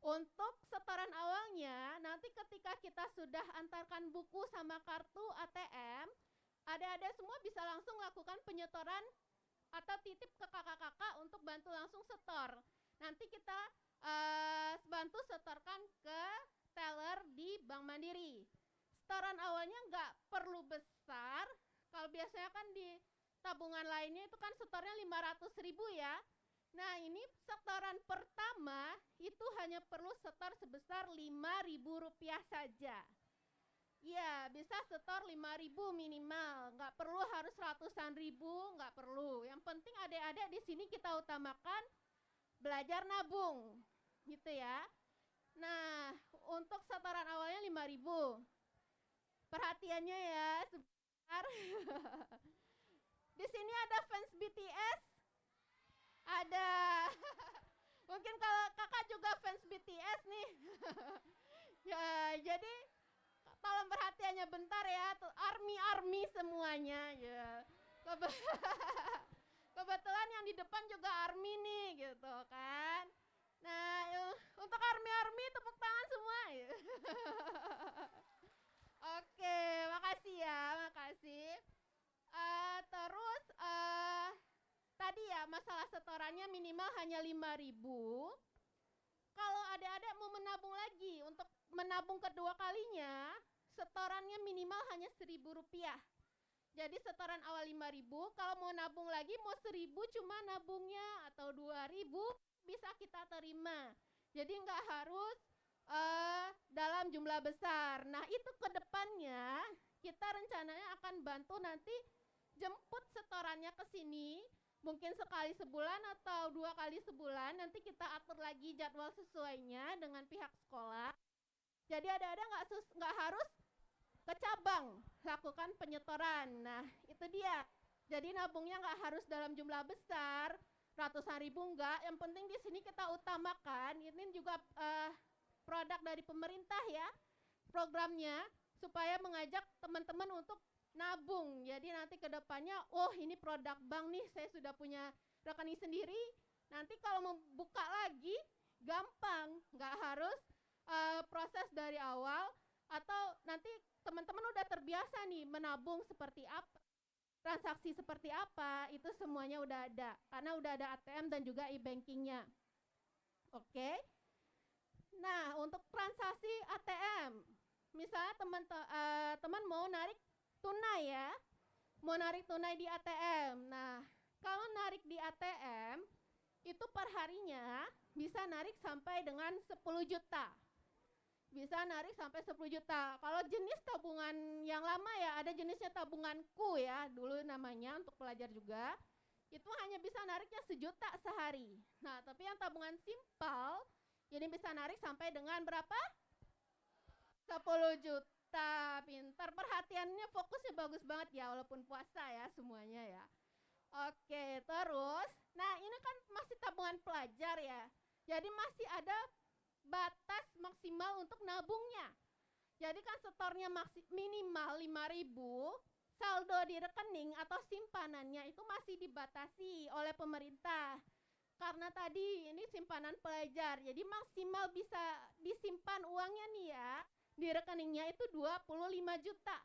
Untuk setoran awalnya, nanti ketika kita sudah antarkan buku sama kartu ATM, adik-adik semua bisa langsung lakukan penyetoran atau titip ke kakak-kakak untuk bantu langsung setor. Nanti kita bantu setorkan ke teller di Bank Mandiri. Setoran awalnya nggak perlu besar, kalau biasanya kan di tabungan lainnya itu kan setornya 500.000 ya. Nah ini setoran pertama itu hanya perlu setor sebesar Rp5.000 saja. Ya bisa setor 5.000 minimal, nggak perlu harus ratusan ribu, nggak perlu. Yang penting adik-adik di sini kita utamakan belajar nabung, gitu ya. Nah untuk setoran awalnya 5.000. Perhatiannya ya sebentar. Di sini ada fans BTS. Ada. Mungkin kalau kakak juga fans BTS nih. Ya, jadi tolong perhatiannya bentar ya. Army semuanya ya. Kebetulan yang di depan juga army nih gitu kan. Nah, untuk army tepuk tangan semua ya. Oke, makasih ya, makasih. Terus tadi ya masalah setorannya minimal hanya 5.000. Kalau adik-adik mau menabung lagi untuk menabung kedua kalinya, setorannya minimal hanya Rp1.000. Jadi setoran awal 5.000, kalau mau nabung lagi mau 1.000 cuma nabungnya atau 2.000 bisa kita terima. Jadi nggak harus dalam jumlah besar. Nah itu kedepannya kita rencananya akan bantu nanti jemput setorannya ke sini. Mungkin sekali sebulan atau 2 kali sebulan, nanti kita atur lagi jadwal sesuainya dengan pihak sekolah. Jadi ada nggak harus ke cabang lakukan penyetoran. Nah itu dia. Jadi nabungnya nggak harus dalam jumlah besar, ratusan ribu enggak. Yang penting di sini kita utamakan. Ini juga produk dari pemerintah ya, programnya supaya mengajak teman-teman untuk nabung. Jadi nanti ke depannya, oh ini produk bank nih, saya sudah punya rekening sendiri. Nanti kalau mau buka lagi, gampang, nggak harus proses dari awal. Atau nanti teman-teman udah terbiasa nih menabung seperti apa. transaksi seperti apa, itu semuanya udah ada. Karena udah ada ATM dan juga e-bankingnya. Oke. Nah, untuk transaksi ATM, misalnya teman mau narik tunai ya, mau narik tunai di ATM. Nah, kalau narik di ATM, itu per harinya bisa narik sampai dengan 10 juta. Bisa narik sampai 10 juta. Kalau jenis tabungan yang lama ya, ada jenisnya tabunganku ya, dulu namanya untuk pelajar juga. Itu hanya bisa nariknya 1 juta sehari. Nah, tapi yang tabungan simpel, ini bisa narik sampai dengan berapa? 10 juta. Pintar, perhatiannya fokusnya bagus banget ya, walaupun puasa ya semuanya ya. Oke, terus, nah ini kan masih tabungan pelajar ya. Jadi masih ada batas maksimal untuk nabungnya. Jadi kan setornya minimal 5.000, saldo di rekening atau simpanannya itu masih dibatasi oleh pemerintah. Karena tadi ini simpanan pelajar, jadi maksimal bisa disimpan uangnya nih ya, di rekeningnya itu 25 juta.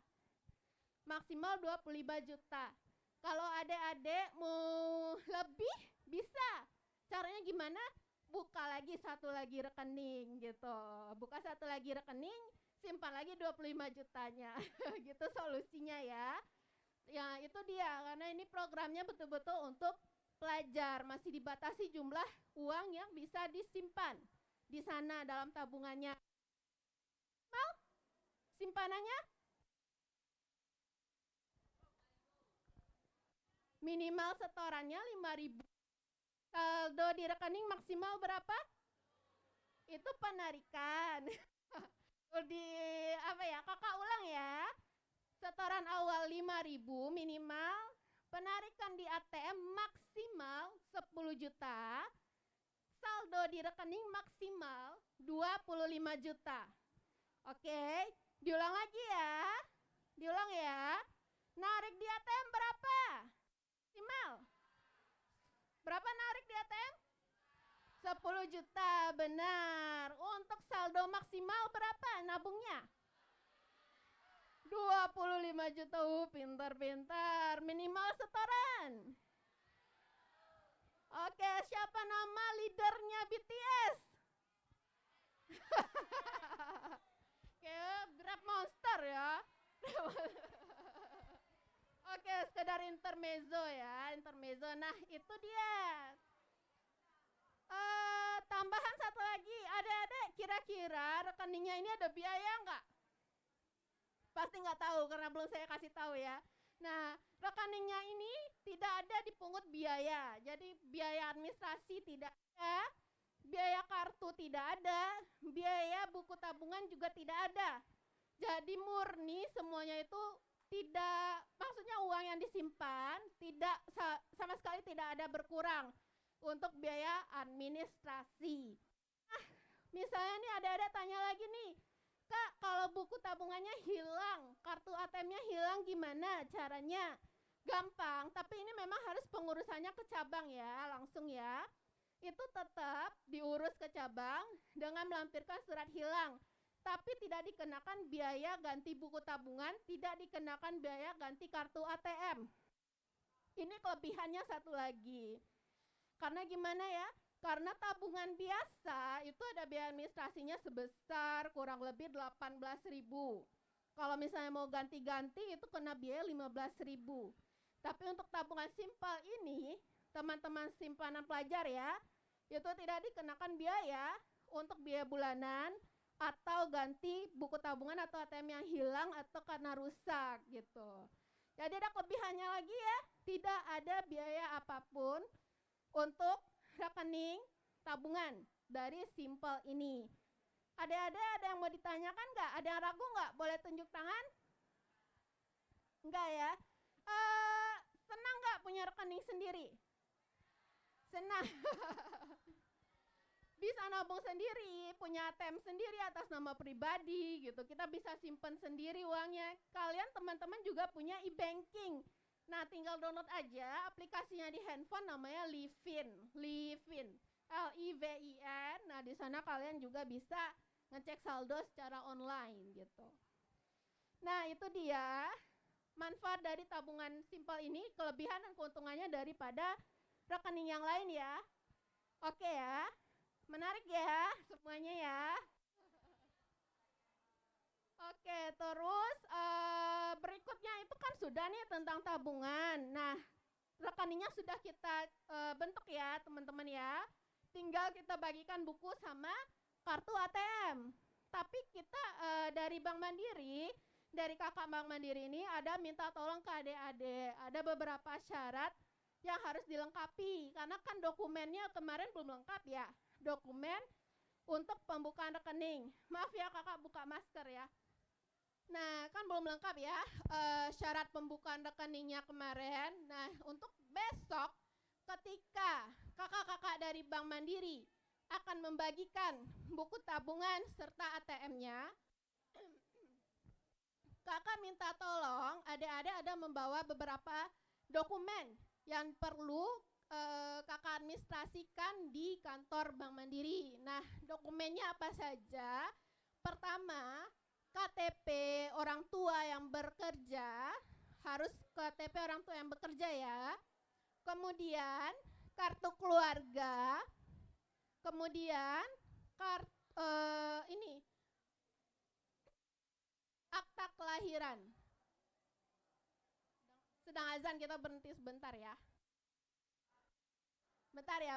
Maksimal 25 juta. Kalau adik-adik mau lebih bisa. Caranya gimana? Buka lagi satu lagi rekening gitu. Buka satu lagi rekening, simpan lagi 25 jutanya. Gitu solusinya ya. Ya itu dia, karena ini programnya betul-betul untuk pelajar, masih dibatasi jumlah uang yang bisa disimpan di sana dalam tabungannya. Mau simpanannya? Minimal setorannya 5.000. Saldo di rekening maksimal berapa? Itu penarikan. Di apa ya? Kakak ulang ya. Setoran awal 5.000 minimal, penarikan di ATM maksimal 10 juta. Saldo di rekening maksimal 25 juta. Oke, diulang lagi ya. Diulang ya. Narik di ATM berapa? Maksimal. Berapa narik di ATM? 10 juta, benar. Untuk saldo maksimal berapa nabungnya? 25 juta, pintar-pintar. Minimal setoran. Oke, siapa nama leadernya BTS? Kayak Grab Monster ya. Oke, sekedar intermezzo ya, intermezzo. Nah, itu dia. Tambahan satu lagi, adik-adik kira-kira rekeningnya ini ada biaya nggak? Pasti nggak tahu karena belum saya kasih tahu ya. Nah, rekeningnya ini tidak ada dipungut biaya. Jadi biaya administrasi tidak ada, biaya kartu tidak ada, biaya buku tabungan juga tidak ada. Jadi murni semuanya itu tidak, maksudnya uang yang disimpan tidak sama sekali tidak ada berkurang untuk biaya administrasi. Nah, misalnya nih ada tanya lagi nih, Kak, kalau buku tabungannya hilang, kartu ATM-nya hilang gimana caranya? Gampang, tapi ini memang harus pengurusannya ke cabang ya, langsung ya. Itu tetap diurus ke cabang dengan melampirkan surat hilang. Tapi tidak dikenakan biaya ganti buku tabungan, tidak dikenakan biaya ganti kartu ATM. Ini kelebihannya satu lagi. Karena gimana ya? Karena tabungan biasa itu ada biaya administrasinya sebesar kurang lebih 18.000. Kalau misalnya mau ganti-ganti itu kena biaya 15.000. Tapi untuk tabungan simpel ini, teman-teman simpanan pelajar ya, itu tidak dikenakan biaya untuk biaya bulanan atau ganti buku tabungan atau ATM yang hilang atau karena rusak gitu. Jadi ada kelebihannya lagi ya, tidak ada biaya apapun untuk rekening tabungan dari Simple ini. Ada yang mau ditanyakan nggak? Ada yang ragu nggak? Boleh tunjuk tangan? Enggak ya? Senang nggak punya rekening sendiri? Senang. Bisa nabung sendiri, punya ATM sendiri atas nama pribadi gitu. Kita bisa simpan sendiri uangnya. Kalian teman-teman juga punya e-banking. Nah, tinggal download aja aplikasinya di handphone namanya Livin. Livin. L-I-V-I-N. Nah, di sana kalian juga bisa ngecek saldo secara online gitu. Nah, itu dia. manfaat dari tabungan simpel ini, kelebihan dan keuntungannya daripada rekening yang lain ya. Oke ya, menarik ya semuanya ya. Oke, terus berikutnya itu kan sudah nih tentang tabungan. Nah, rekeningnya sudah kita bentuk ya teman-teman ya. Tinggal kita bagikan buku sama kartu ATM. Tapi kita dari Bank Mandiri, dari kakak Bank Mandiri ini ada minta tolong ke adik-adik. Ada beberapa syarat yang harus dilengkapi. Karena kan dokumennya kemarin belum lengkap ya. Dokumen untuk pembukaan rekening. Maaf ya kakak buka masker ya. Nah, kan belum lengkap ya syarat pembukaan rekeningnya kemarin. Nah, untuk besok ketika kakak-kakak dari Bank Mandiri akan membagikan buku tabungan serta ATM-nya, kakak minta tolong adik-adik ada membawa beberapa dokumen yang perlu kakak administrasikan di kantor Bank Mandiri. Nah, dokumennya apa saja? Pertama, KTP orang tua yang bekerja, harus KTP orang tua yang bekerja ya. Kemudian kartu keluarga, kemudian akta kelahiran. Sedang azan, kita berhenti sebentar ya. Bentar ya.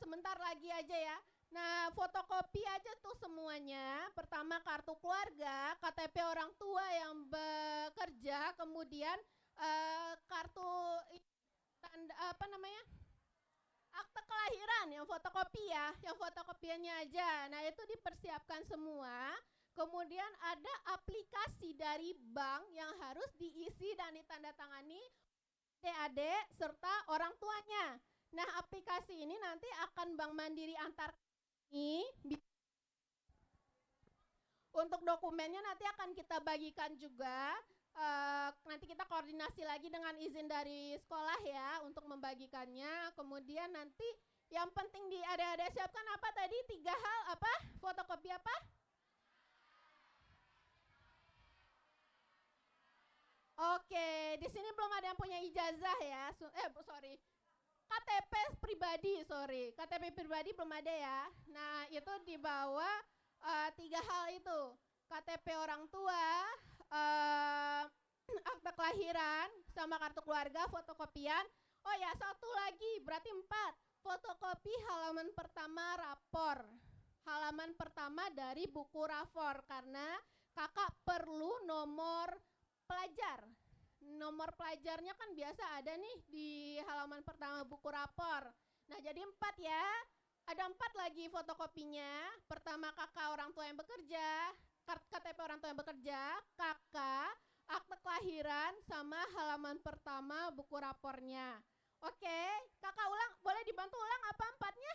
Sebentar lagi aja ya. Nah, fotokopi aja tuh semuanya. Pertama kartu keluarga, KTP orang tua yang bekerja, kemudian kartu tanda akte kelahiran yang fotokopi ya, yang fotokopiannya aja. Nah, itu dipersiapkan semua. Kemudian ada aplikasi dari bank yang harus diisi dan ditandatangani adik-adik serta orang tuanya. Nah, aplikasi ini nanti akan Bank Mandiri antar ini. Untuk dokumennya nanti akan kita bagikan juga. Nanti kita koordinasi lagi dengan izin dari sekolah ya untuk membagikannya. Kemudian nanti yang penting di adik-adik siapkan apa tadi? 3 hal apa? Fotokopi apa? Oke, di sini belum ada yang punya ijazah ya. KTP pribadi belum ada ya. Nah, itu dibawa 3 hal itu. KTP orang tua, akte kelahiran, sama kartu keluarga, fotokopian. Oh ya, satu lagi, berarti 4. Fotokopi halaman pertama rapor. Halaman pertama dari buku rapor, karena kakak perlu nomor pelajar. Nomor pelajarnya kan biasa ada nih di halaman pertama buku rapor. Nah, jadi 4 ya. Ada 4 lagi fotokopinya. Pertama kakak orang tua yang bekerja, KTP orang tua yang bekerja, kakak, akte kelahiran, sama halaman pertama buku rapornya. Oke, kakak ulang, boleh dibantu ulang apa 4-nya?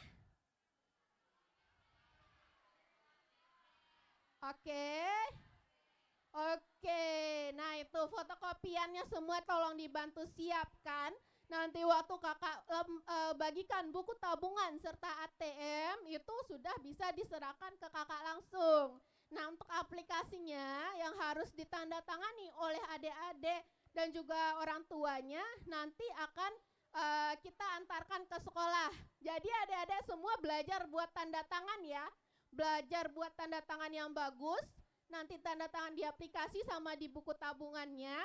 Oke, nah itu fotokopiannya semua tolong dibantu siapkan. Nanti waktu kakak bagikan buku tabungan serta ATM itu sudah bisa diserahkan ke kakak langsung. Nah, untuk aplikasinya yang harus ditandatangani oleh adik-adik dan juga orang tuanya nanti akan kita antarkan ke sekolah. Jadi adik-adik semua belajar buat tanda tangan ya. Belajar buat tanda tangan yang bagus. Nanti tanda tangan di aplikasi sama di buku tabungannya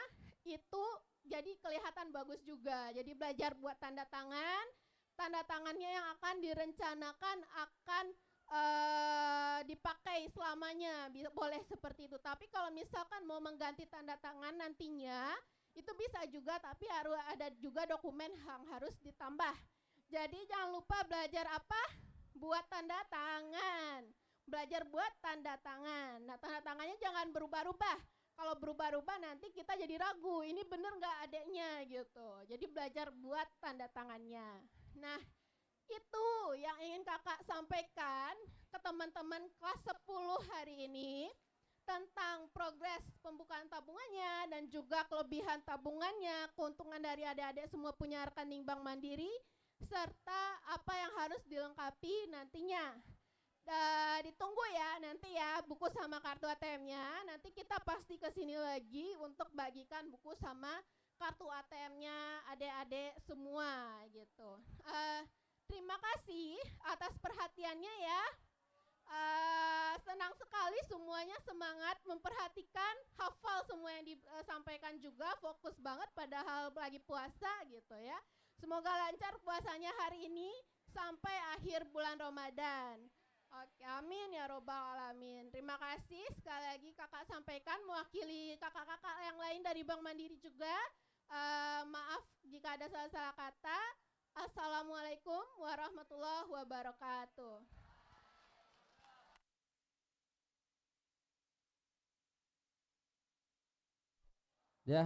itu jadi kelihatan bagus juga. Jadi belajar buat tanda tangan. Tanda tangannya yang akan direncanakan akan dipakai selamanya, boleh seperti itu. Tapi kalau misalkan mau mengganti tanda tangan nantinya itu bisa juga, tapi harus ada juga dokumen yang harus ditambah. Jadi jangan lupa belajar apa? Buat tanda tangan. Belajar buat tanda tangan. Nah, tanda tangannya jangan berubah-ubah. Kalau berubah-ubah nanti kita jadi ragu, ini bener nggak adeknya gitu. Jadi belajar buat tanda tangannya. Nah, itu yang ingin kakak sampaikan ke teman-teman kelas 10 hari ini tentang progres pembukaan tabungannya dan juga kelebihan tabungannya, keuntungan dari adik-adik semua punya rekening Bank Mandiri. serta apa yang harus dilengkapi nantinya. Ditunggu ya nanti ya buku sama kartu ATM-nya. Nanti kita pasti ke sini lagi untuk bagikan buku sama kartu ATM-nya adik-adik semua gitu. Terima kasih atas perhatiannya ya. Senang sekali semuanya semangat memperhatikan, hafal semua yang disampaikan juga, fokus banget padahal lagi puasa gitu ya. Semoga lancar puasanya hari ini sampai akhir bulan Ramadan. Oke, amin ya robbal alamin. Terima kasih sekali lagi kakak sampaikan mewakili kakak-kakak yang lain dari Bank Mandiri juga. Maaf jika ada salah-salah kata. Assalamualaikum warahmatullahi wabarakatuh. Ya,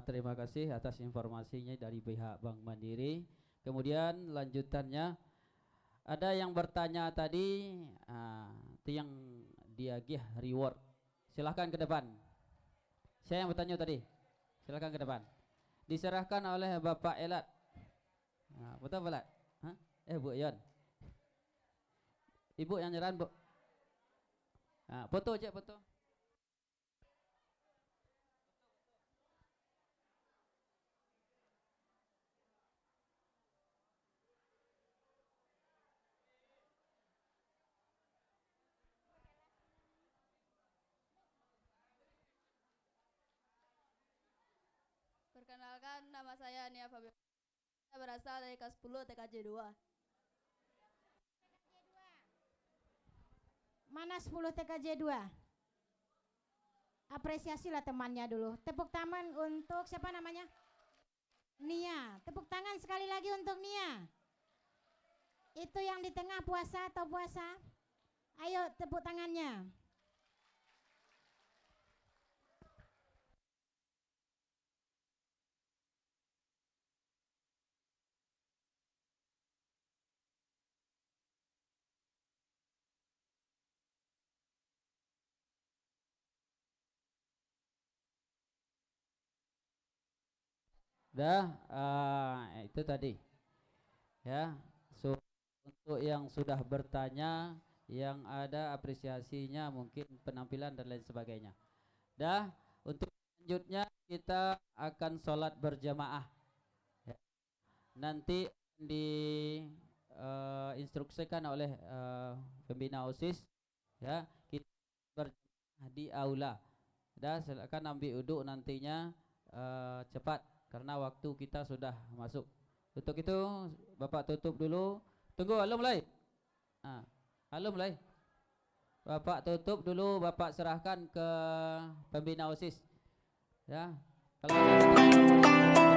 terima kasih atas informasinya dari pihak Bank Mandiri. Kemudian lanjutannya ada yang bertanya tadi, itu yang diagih reward. Silahkan ke depan. Saya yang bertanya tadi. Silahkan ke depan. Diserahkan oleh Bapak Elat. Betul Elat? Bu Yon. Ibu yang nyerahan Bu. Foto aja foto. Perkenalkan, nama saya Nia Fabiola. Saya berasal dari kelas 10 TKJ 2. Mana 10 TKJ 2? Apresiasilah temannya dulu. Tepuk tangan untuk siapa namanya? Nia. Tepuk tangan sekali lagi untuk Nia. Itu yang di tengah puasa atau puasa? Ayo tepuk tangannya. Itu tadi ya. Untuk yang sudah bertanya, yang ada apresiasinya, mungkin penampilan dan lain sebagainya. Untuk selanjutnya kita akan sholat berjamaah ya. Nanti instruksikan oleh pembina OSIS ya, kita berjamaah di aula. Silakan ambil uduk nantinya cepat karena waktu kita sudah masuk. Untuk itu Bapak tutup dulu. Tunggu, halo mulai. Halo mulai. Bapak tutup dulu, Bapak serahkan ke pembina OSIS. Ya. Kalau ada